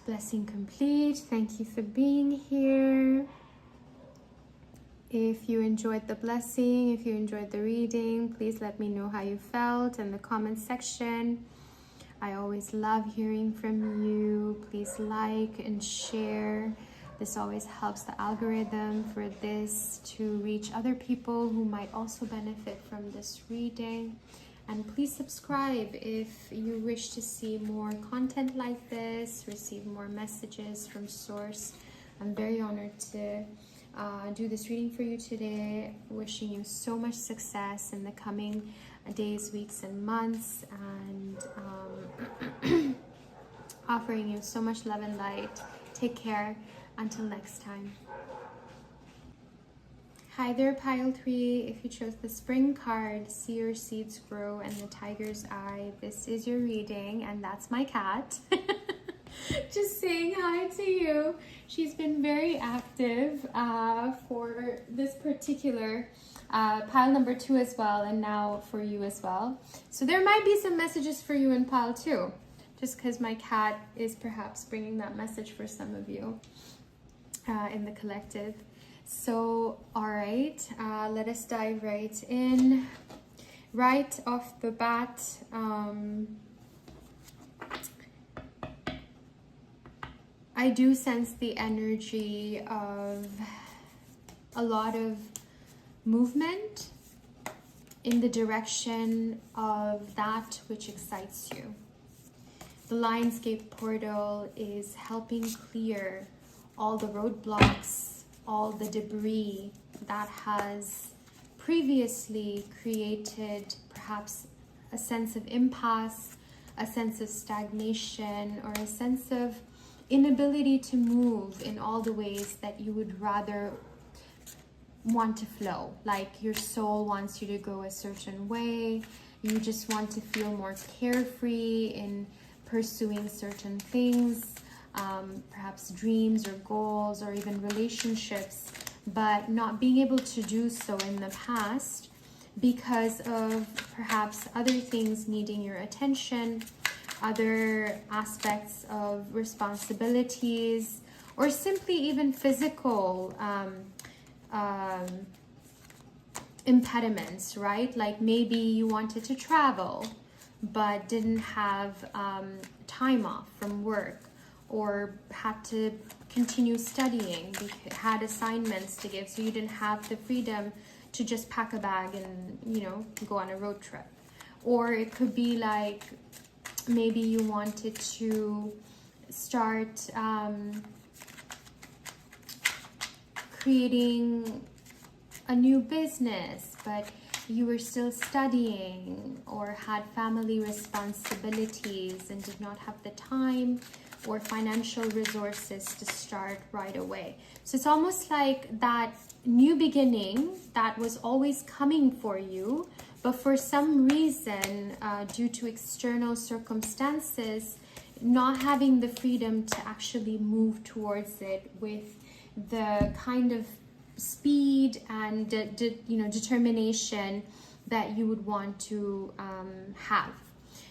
Blessing complete. Thank you for being here. If you enjoyed the blessing, if you enjoyed the reading, please let me know how you felt in the comment section. I always love hearing from you. Please like and share. This always helps the algorithm for this to reach other people who might also benefit from this reading. And please subscribe if you wish to see more content like this, receive more messages from Source. I'm very honored to do this reading for you today. Wishing you so much success in the coming days, weeks, and months, and offering you so much love and light. Take care. Until next time. Hi there, pile 3. If you chose the spring card, see your seeds grow and the tiger's eye, this is your reading, and that's my cat. Just saying hi to you. She's been very active for this particular pile number 2 as well, and now for you as well. So there might be some messages for you in pile 2, just because my cat is perhaps bringing that message for some of you in the collective. So, all right, let us dive right in. Right off the bat, I do sense the energy of a lot of movement in the direction of that which excites you. The Lionsgate portal is helping clear all the roadblocks, all the debris that has previously created perhaps a sense of impasse, a sense of stagnation, or a sense of inability to move in all the ways that you would rather want to flow. Like your soul wants you to go a certain way, you just want to feel more carefree in pursuing certain things, perhaps dreams or goals or even relationships, but not being able to do so in the past because of perhaps other things needing your attention, other aspects of responsibilities, or simply even physical impediments, right? Like maybe you wanted to travel but didn't have time off from work, or had to continue studying, had assignments to give, so you didn't have the freedom to just pack a bag and, you know, go on a road trip. Or it could be like maybe you wanted to start creating a new business, but you were still studying or had family responsibilities and did not have the time or financial resources to start right away. So it's almost like that new beginning that was always coming for you, but for some reason, due to external circumstances, not having the freedom to actually move towards it with the kind of speed and determination that you would want to have.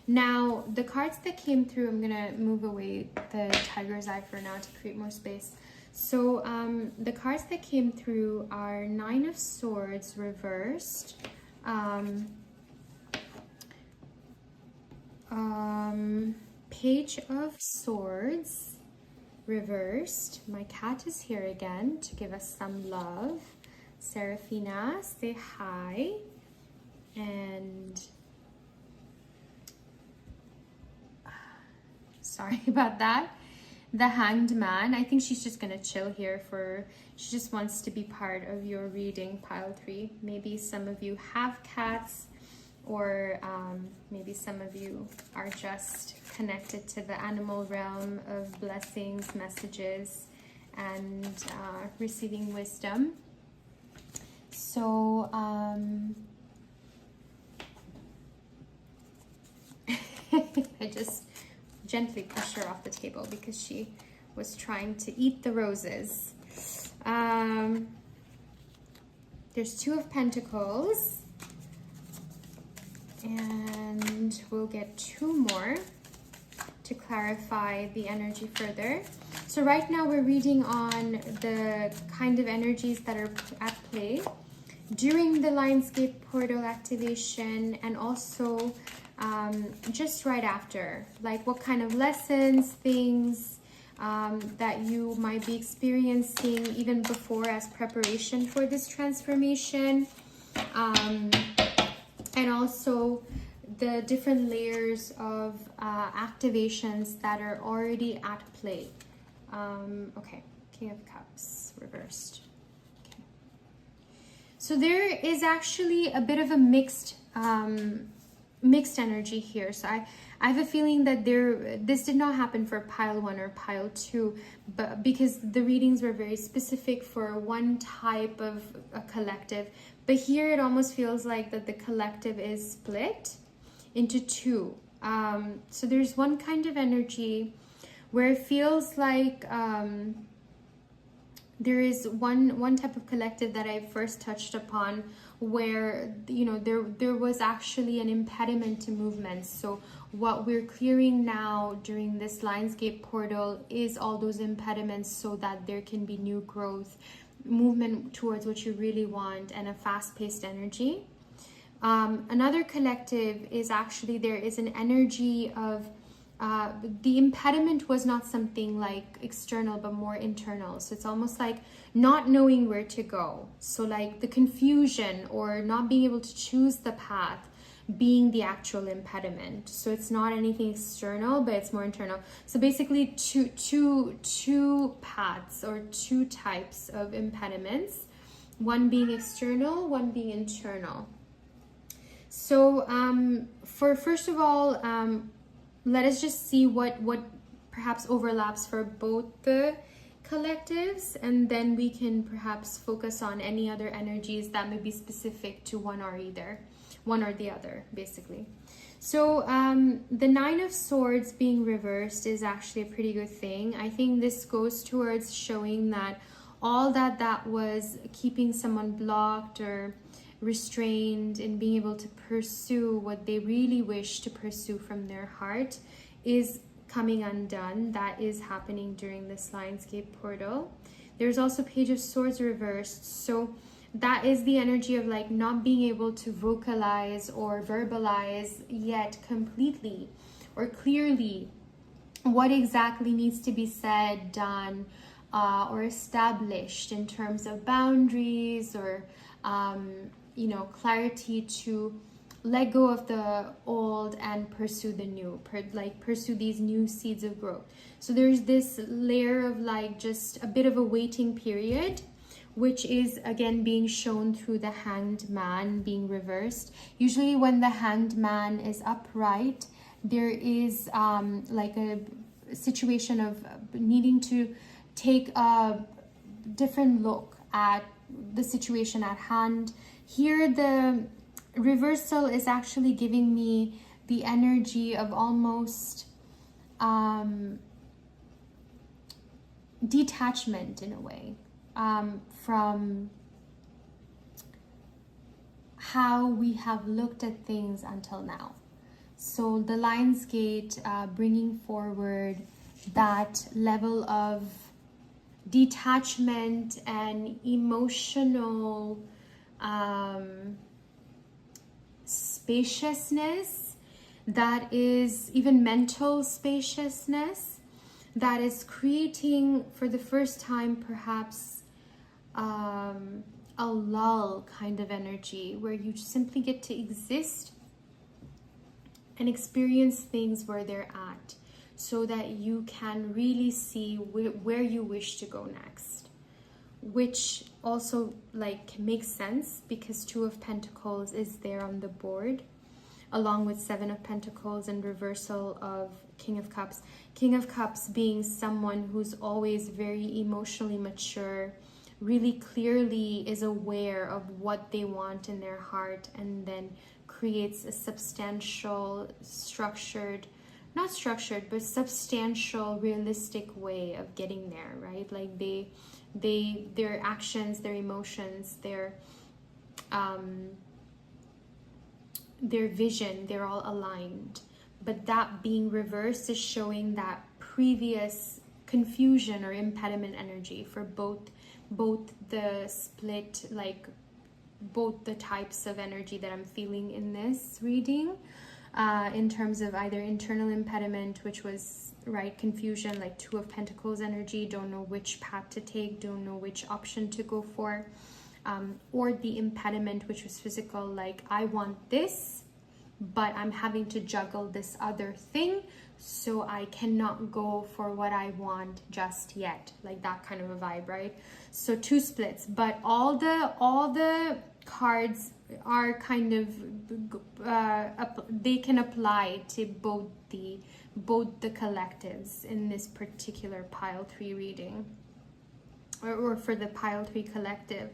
Now, the cards that came through, I'm gonna move away the tiger's eye for now to create more space. So the cards that came through are 9 of Swords reversed, Page of Swords reversed. My cat is here again to give us some love. Serafina, say hi. And sorry about that. The Hanged Man, I think she's just gonna chill here she just wants to be part of your reading, pile 3. Maybe some of you have cats, or maybe some of you are just connected to the animal realm of blessings, messages, and receiving wisdom. So I just gently pushed her off the table because she was trying to eat the roses. There's 2 of Pentacles, and we'll get 2 more to clarify the energy further. So right now we're reading on the kind of energies that are at play during the Lionsgate portal activation, and also just right after, like what kind of lessons, things that you might be experiencing even before as preparation for this transformation, and also the different layers of activations that are already at play. Okay, King of Cups reversed. Okay. So there is actually a bit of a mixed energy here. So I have a feeling that this did not happen for pile 1 or pile 2, but because the readings were very specific for one type of a collective. But here it almost feels like that the collective is split into 2. So there's one kind of energy where it feels like there is one type of collective that I first touched upon, where there was actually an impediment to movement. So what we're clearing now during this Lionsgate portal is all those impediments, so that there can be new growth, movement towards what you really want, and a fast-paced energy. Another collective is actually, there is an energy of the impediment was not something like external but more internal. So it's almost like not knowing where to go. So like the confusion or not being able to choose the path being the actual impediment. So it's not anything external, but it's more internal. So basically two paths or 2 types of impediments, one being external, one being internal. So for first of all, let us just see what perhaps overlaps for both the collectives, and then we can perhaps focus on any other energies that may be specific to one or the other, basically. So the 9 of Swords being reversed is actually a pretty good thing. I think this goes towards showing that all that was keeping someone blocked or restrained in being able to pursue what they really wish to pursue from their heart is coming undone. That is happening during this Lionsgate portal. There's also Page of Swords reversed. So that is the energy of like not being able to vocalize or verbalize yet completely or clearly what exactly needs to be said, done, or established in terms of boundaries or clarity to let go of the old and pursue the new, pursue these new seeds of growth. So there's this layer of like just a bit of a waiting period, which is again being shown through the Hanged Man being reversed. Usually when the Hanged Man is upright, there is like a situation of needing to take a different look at the situation at hand. Here the reversal is actually giving me the energy of almost detachment in a way from how we have looked at things until now. So the Lionsgate bringing forward that level of detachment and emotional spaciousness, that is even mental spaciousness, that is creating for the first time perhaps a lull kind of energy where you simply get to exist and experience things where they're at, so that you can really see where you wish to go next, which also like makes sense because 2 of Pentacles is there on the board along with 7 of Pentacles and reversal of King of Cups. King of Cups being someone who's always very emotionally mature, really clearly is aware of what they want in their heart, and then creates a substantial, not structured, but substantial, realistic way of getting there, right? Like their actions, their emotions, their vision, they're all aligned. but that being reversed is showing that previous confusion or impediment energy for both the split, like both the types of energy that I'm feeling in this reading, in terms of either internal impediment, which was right confusion, like Two of Pentacles energy, don't know which path to take, don't know which option to go for, or the impediment, which was physical, like I want this, but I'm having to juggle this other thing, so I cannot go for what I want just yet, like that kind of a vibe, right? So two splits, but all the cards are kind of they can apply to both the collectives in this particular pile 3 reading, or for the pile 3 collective.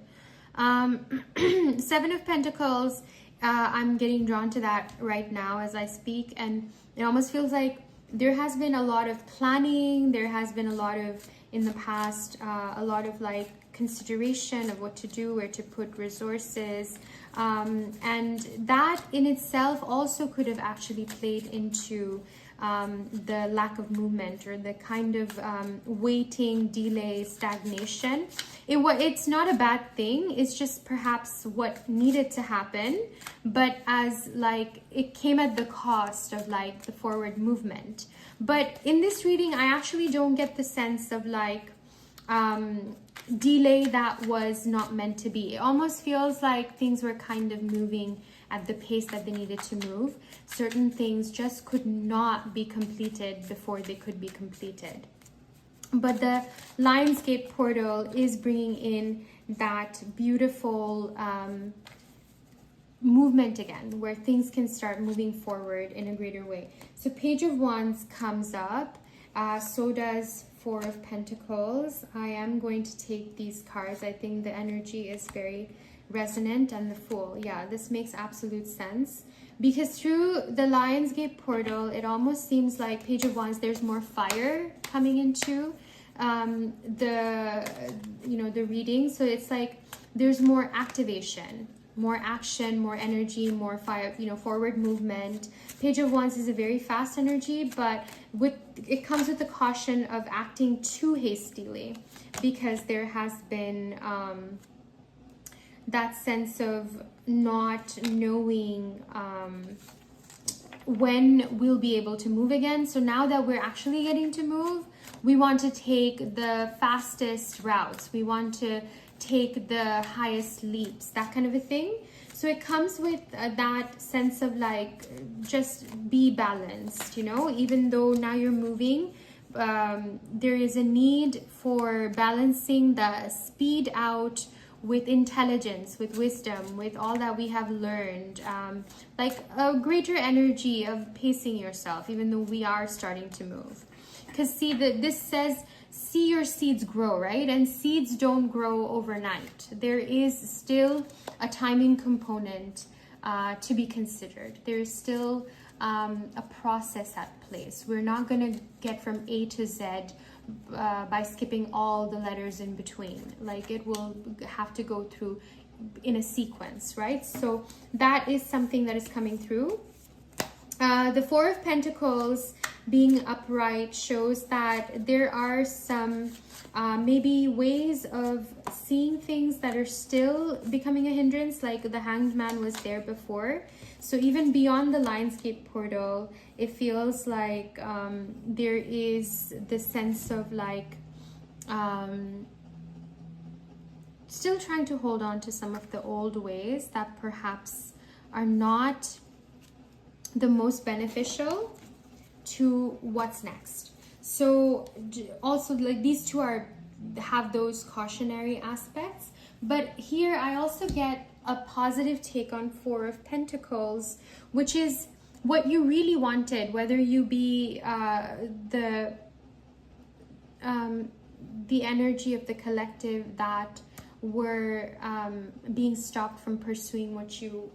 7 of Pentacles, I'm getting drawn to that right now as I speak, and it almost feels like there has been a lot of planning, there has been a lot of, in the past, a lot of like consideration of what to do, where to put resources, and that in itself also could have actually played into the lack of movement, or the kind of waiting, delay, stagnation. It's not a bad thing, it's just perhaps what needed to happen, but as like it came at the cost of like the forward movement. But in this reading, I actually don't get the sense of like delay that was not meant to be. It almost feels like things were kind of moving at the pace that they needed to move. Certain things just could not be completed before they could be completed. But the Lionsgate portal is bringing in that beautiful movement again, where things can start moving forward in a greater way. So Page of Wands comes up, so does Four of Pentacles. I am going to take these cards. I think the energy is very resonant, and the Fool. Yeah, this makes absolute sense, because through the Lionsgate portal, it almost seems like Page of Wands, there's more fire coming into the reading. So it's like there's more activation, more action, more energy, more fire, forward movement. Page of Wands is a very fast energy, but it comes with the caution of acting too hastily, because there has been that sense of not knowing when we'll be able to move again. So now that we're actually getting to move, we want to take the fastest routes. We want to take the highest leaps, that kind of a thing. So it comes with that sense of like, just be balanced, even though now you're moving, there is a need for balancing the speed out with intelligence, with wisdom, with all that we have learned, like a greater energy of pacing yourself, even though we are starting to move. Because see, this says, see your seeds grow, right? And seeds don't grow overnight. There is still a timing component to be considered. There is still a process at place. We're not going to get from A to Z by skipping all the letters in between. Like, it will have to go through in a sequence, right? So that is something that is coming through. The Four of Pentacles being upright shows that there are some maybe ways of seeing things that are still becoming a hindrance, like the Hanged Man was there before. So even beyond the Lionsgate portal, it feels like there is this sense of like still trying to hold on to some of the old ways that perhaps are not the most beneficial to what's next. So also, like, these two have those cautionary aspects, but here I also get a positive take on Four of Pentacles, which is what you really wanted, whether you be the energy of the collective that were being stopped from pursuing what you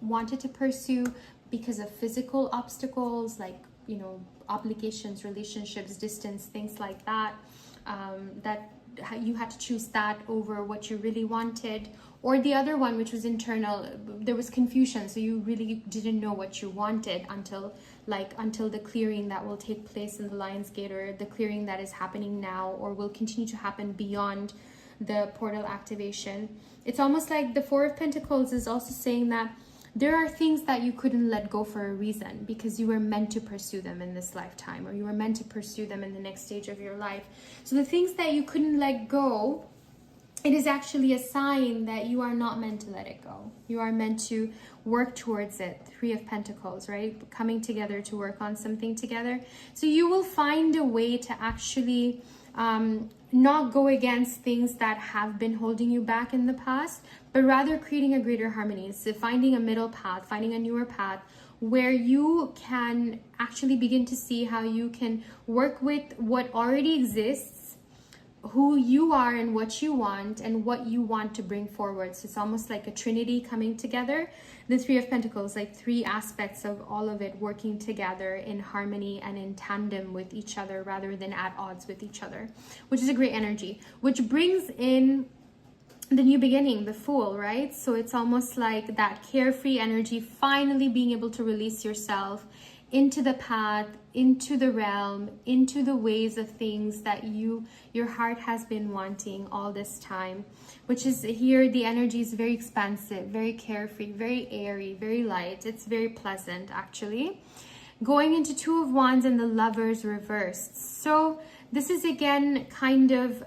wanted to pursue because of physical obstacles, like, obligations, relationships, distance, things like that, that you had to choose that over what you really wanted, or the other one, which was internal, there was confusion, so you really didn't know what you wanted until the clearing that will take place in the Lion's Gate, or the clearing that is happening now or will continue to happen beyond the portal activation. It's almost like the Four of Pentacles is also saying that there are things that you couldn't let go for a reason, because you were meant to pursue them in this lifetime, or you were meant to pursue them in the next stage of your life. So the things that you couldn't let go, it is actually a sign that you are not meant to let it go. You are meant to work towards it. Three of Pentacles, right? Coming together to work on something together. So you will find a way to actually not go against things that have been holding you back in the past, but rather creating a greater harmony. So finding a middle path, finding a newer path where you can actually begin to see how you can work with what already exists, who you are and what you want, and what you want to bring forward. So it's almost like a trinity coming together. The Three of Pentacles, like three aspects of all of it working together in harmony and in tandem with each other rather than at odds with each other, which is a great energy, which brings in the new beginning, the Fool, right? So it's almost like that carefree energy, finally being able to release yourself into the path, into the realm, into the ways of things that your heart has been wanting all this time, which is here. The energy is very expansive, very carefree, very airy, very light. It's very pleasant, actually. Going into Two of Wands and the Lovers reversed. So this is again kind of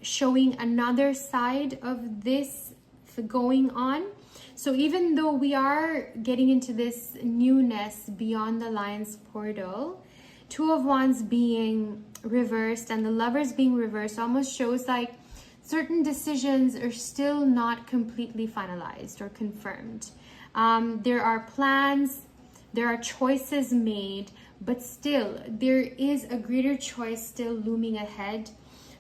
showing another side of this going on. So even though we are getting into this newness beyond the Lion's portal, Two of Wands being reversed and the Lovers being reversed almost shows like certain decisions are still not completely finalized or confirmed. There are plans, there are choices made, but still there is a greater choice still looming ahead.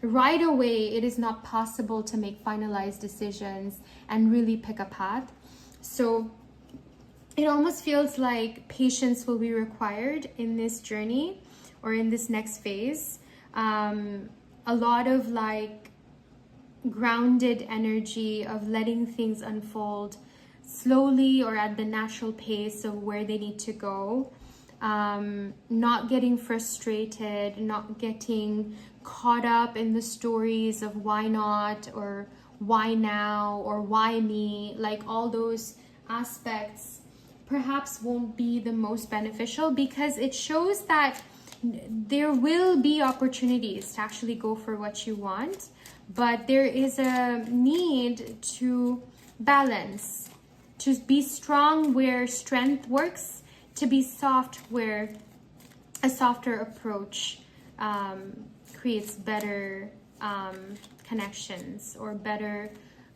Right away, it is not possible to make finalized decisions and really pick a path. So it almost feels like patience will be required in this journey or in this next phase. A lot of like grounded energy of letting things unfold slowly or at the natural pace of where they need to go. Not getting frustrated, not getting caught up in the stories of why not, or why now, or why me. Like all those aspects perhaps won't be the most beneficial, because it shows that there will be opportunities to actually go for what you want, but there is a need to balance, to be strong where strength works, to be soft where a softer approach creates better connections or better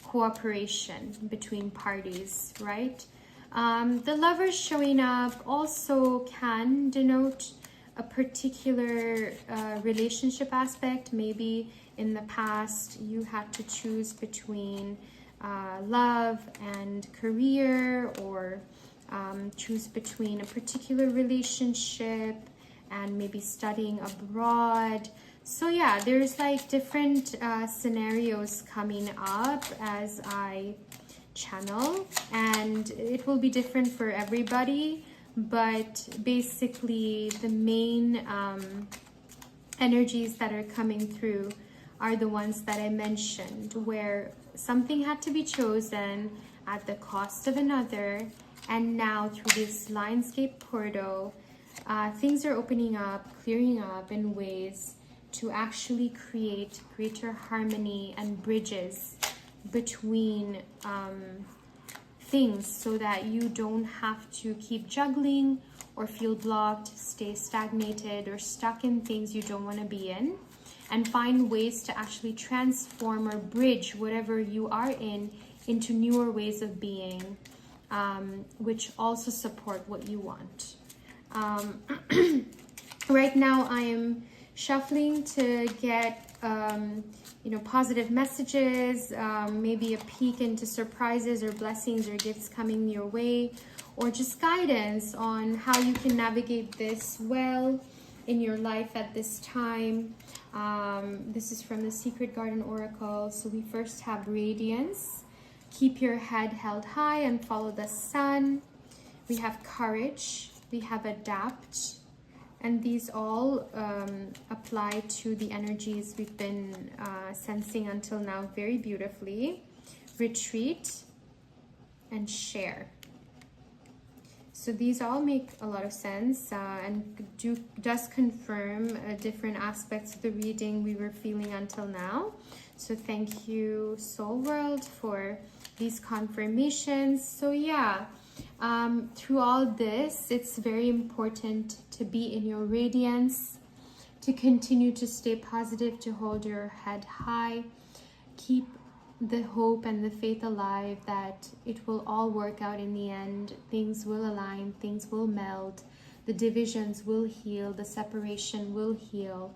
cooperation between parties, right? The Lovers showing up also can denote a particular relationship aspect. Maybe in the past you had to choose between love and career, or choose between a particular relationship and maybe studying abroad. So yeah, there's like different scenarios coming up as I channel, and it will be different for everybody, but basically the main energies that are coming through are the ones that I mentioned, where something had to be chosen at the cost of another, and now through this Lion's Gate portal, things are opening up, clearing up in ways to actually create greater harmony and bridges between things, so that you don't have to keep juggling or feel blocked, stay stagnated or stuck in things you don't want to be in, and find ways to actually transform or bridge whatever you are in into newer ways of being, which also support what you want. Right now I am shuffling to get positive messages, maybe a peek into surprises or blessings or gifts coming your way, or just guidance on how you can navigate this well in your life at this time. This is from the Secret Garden Oracle. So we first have radiance. Keep your head held high and follow the sun. We have courage. We have adapt. And these all apply to the energies we've been sensing until now very beautifully. Retreat and share. So these all make a lot of sense and does confirm different aspects of the reading we were feeling until now. So thank you, Soul World, for these confirmations. So yeah, through all this, it's very important to be in your radiance, to continue to stay positive, to hold your head high, keep the hope and the faith alive that it will all work out in the end. Things will align, things will meld, the divisions will heal, the separation will heal,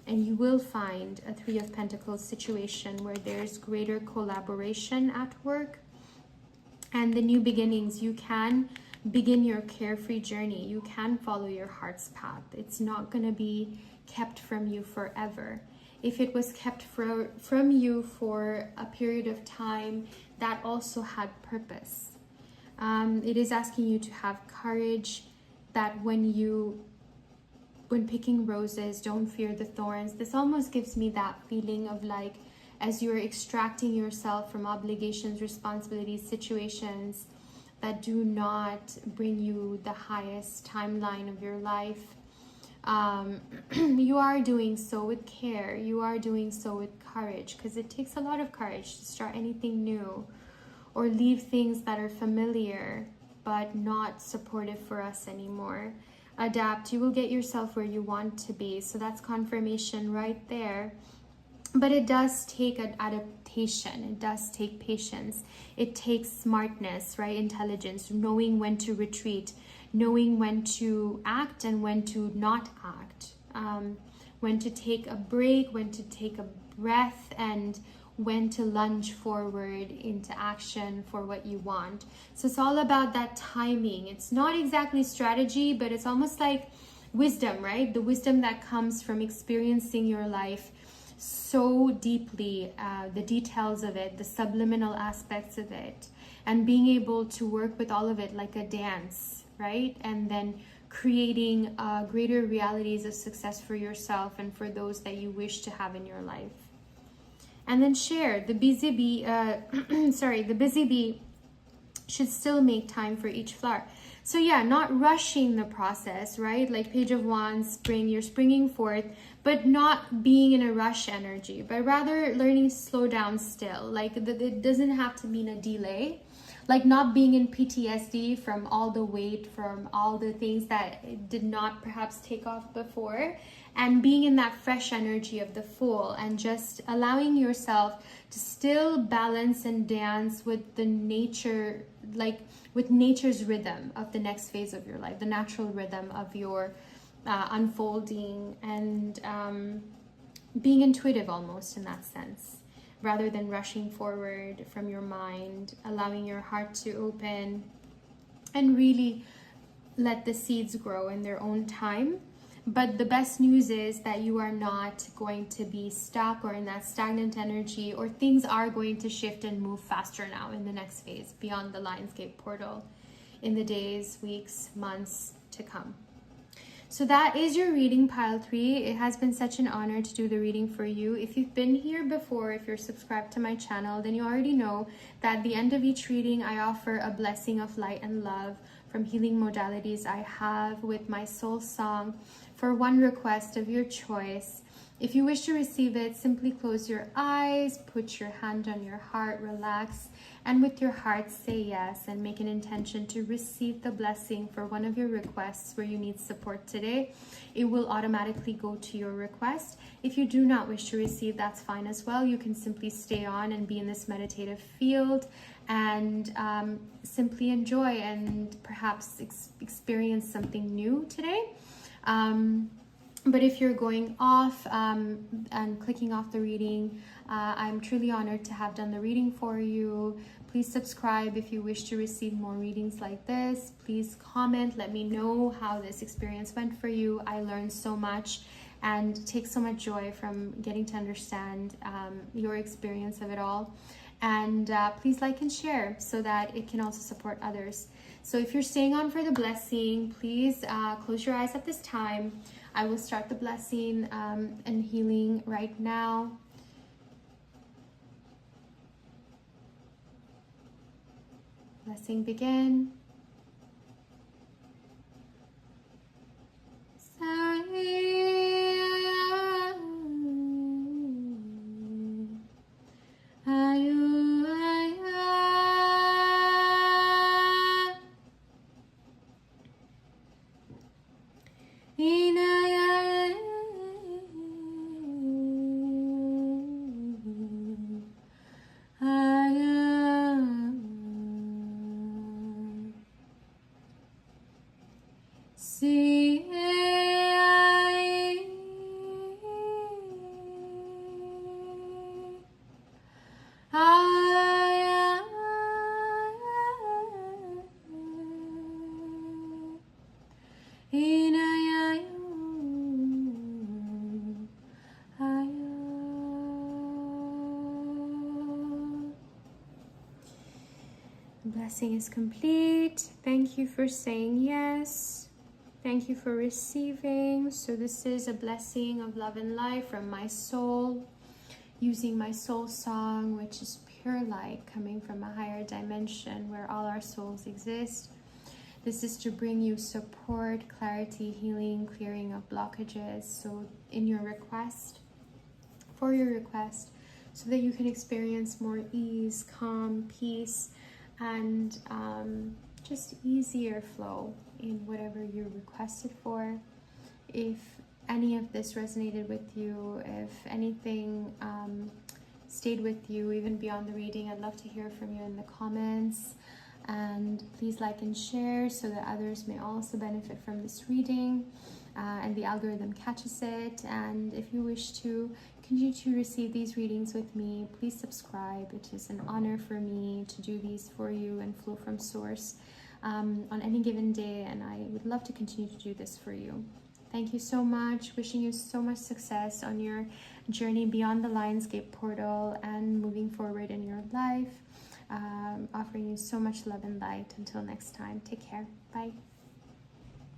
and you will find a Three of Pentacles situation where there's greater collaboration at work and the new beginnings. You can begin your carefree journey. You can follow your heart's path. It's not going to be kept from you forever. If it was kept from you for a period of time, that also had purpose. It is asking you to have courage, that when picking roses, don't fear the thorns. This almost gives me that feeling of like, as you're extracting yourself from obligations, responsibilities, situations that do not bring you the highest timeline of your life, you are doing so with care. You are doing so with courage, because it takes a lot of courage to start anything new or leave things that are familiar but not supportive for us anymore. Adapt. You will get yourself where you want to be. So that's confirmation right there. But it does take an adaptation. It does take patience. It takes smartness, right? Intelligence, knowing when to retreat, knowing when to act and when to not act, when to take a break, when to take a breath, and when to lunge forward into action for what you want. So it's all about that timing. It's not exactly strategy, but it's almost like wisdom, right? The wisdom that comes from experiencing your life so deeply, the details of it, the subliminal aspects of it, and being able to work with all of it like a dance, right? And then creating greater realities of success for yourself and for those that you wish to have in your life. And then share. The busy bee, the busy bee should still make time for each flower. So yeah, not rushing the process, right? Like Page of Wands, you're springing forth, but not being in a rush energy, but rather learning to slow down still. Like it doesn't have to mean a delay. Like not being in PTSD from all the weight, from all the things that did not perhaps take off before, and being in that fresh energy of the Fool, and just allowing yourself to still balance and dance with the nature, like with nature's rhythm of the next phase of your life, the natural rhythm of your unfolding, and being intuitive almost in that sense, rather than rushing forward from your mind, allowing your heart to open and really let the seeds grow in their own time. But the best news is that you are not going to be stuck or in that stagnant energy, or things are going to shift and move faster now in the next phase beyond the Lionsgate portal in the days, weeks, months to come. So that is your reading, pile 3. It has been such an honor to do the reading for you. If you've been here before, if you're subscribed to my channel, then you already know that at the end of each reading, I offer a blessing of light and love from healing modalities I have with my soul song for one request of your choice. If you wish to receive it, simply close your eyes, put your hand on your heart, relax, and with your heart say yes and make an intention to receive the blessing for one of your requests where you need support today. It will automatically go to your request. If you do not wish to receive, that's fine as well. You can simply stay on and be in this meditative field and simply enjoy and perhaps experience something new today. But if you're going off and clicking off the reading, I'm truly honored to have done the reading for you. Please subscribe if you wish to receive more readings like this. Please comment, let me know how this experience went for you. I learned so much, and take so much joy from getting to understand your experience of it all. And please like and share so that it can also support others. So if you're staying on for the blessing, please close your eyes at this time. I will start the blessing and healing right now. Blessing begin. Blessing is complete. Thank you for saying yes. Thank you for receiving. So this is a blessing of love and life from my soul, using my soul song, which is pure light coming from a higher dimension where all our souls exist. This is to bring you support, clarity, healing, clearing of blockages. So in your request, for your request, so that you can experience more ease, calm, peace, and just easier flow in whatever you requested for. If any of this resonated with you, if anything stayed with you even beyond the reading, I'd love to hear from you in the comments. And please like and share so that others may also benefit from this reading and the algorithm catches it. And if you wish to continue to receive these readings with me, please subscribe. It is an honor for me to do these for you and flow from source on any given day, and I would love to continue to do this for you. Thank you so much. Wishing you so much success on your journey beyond the Lionsgate portal and moving forward in your life. Offering you so much love and light. Until next time, take care. Bye.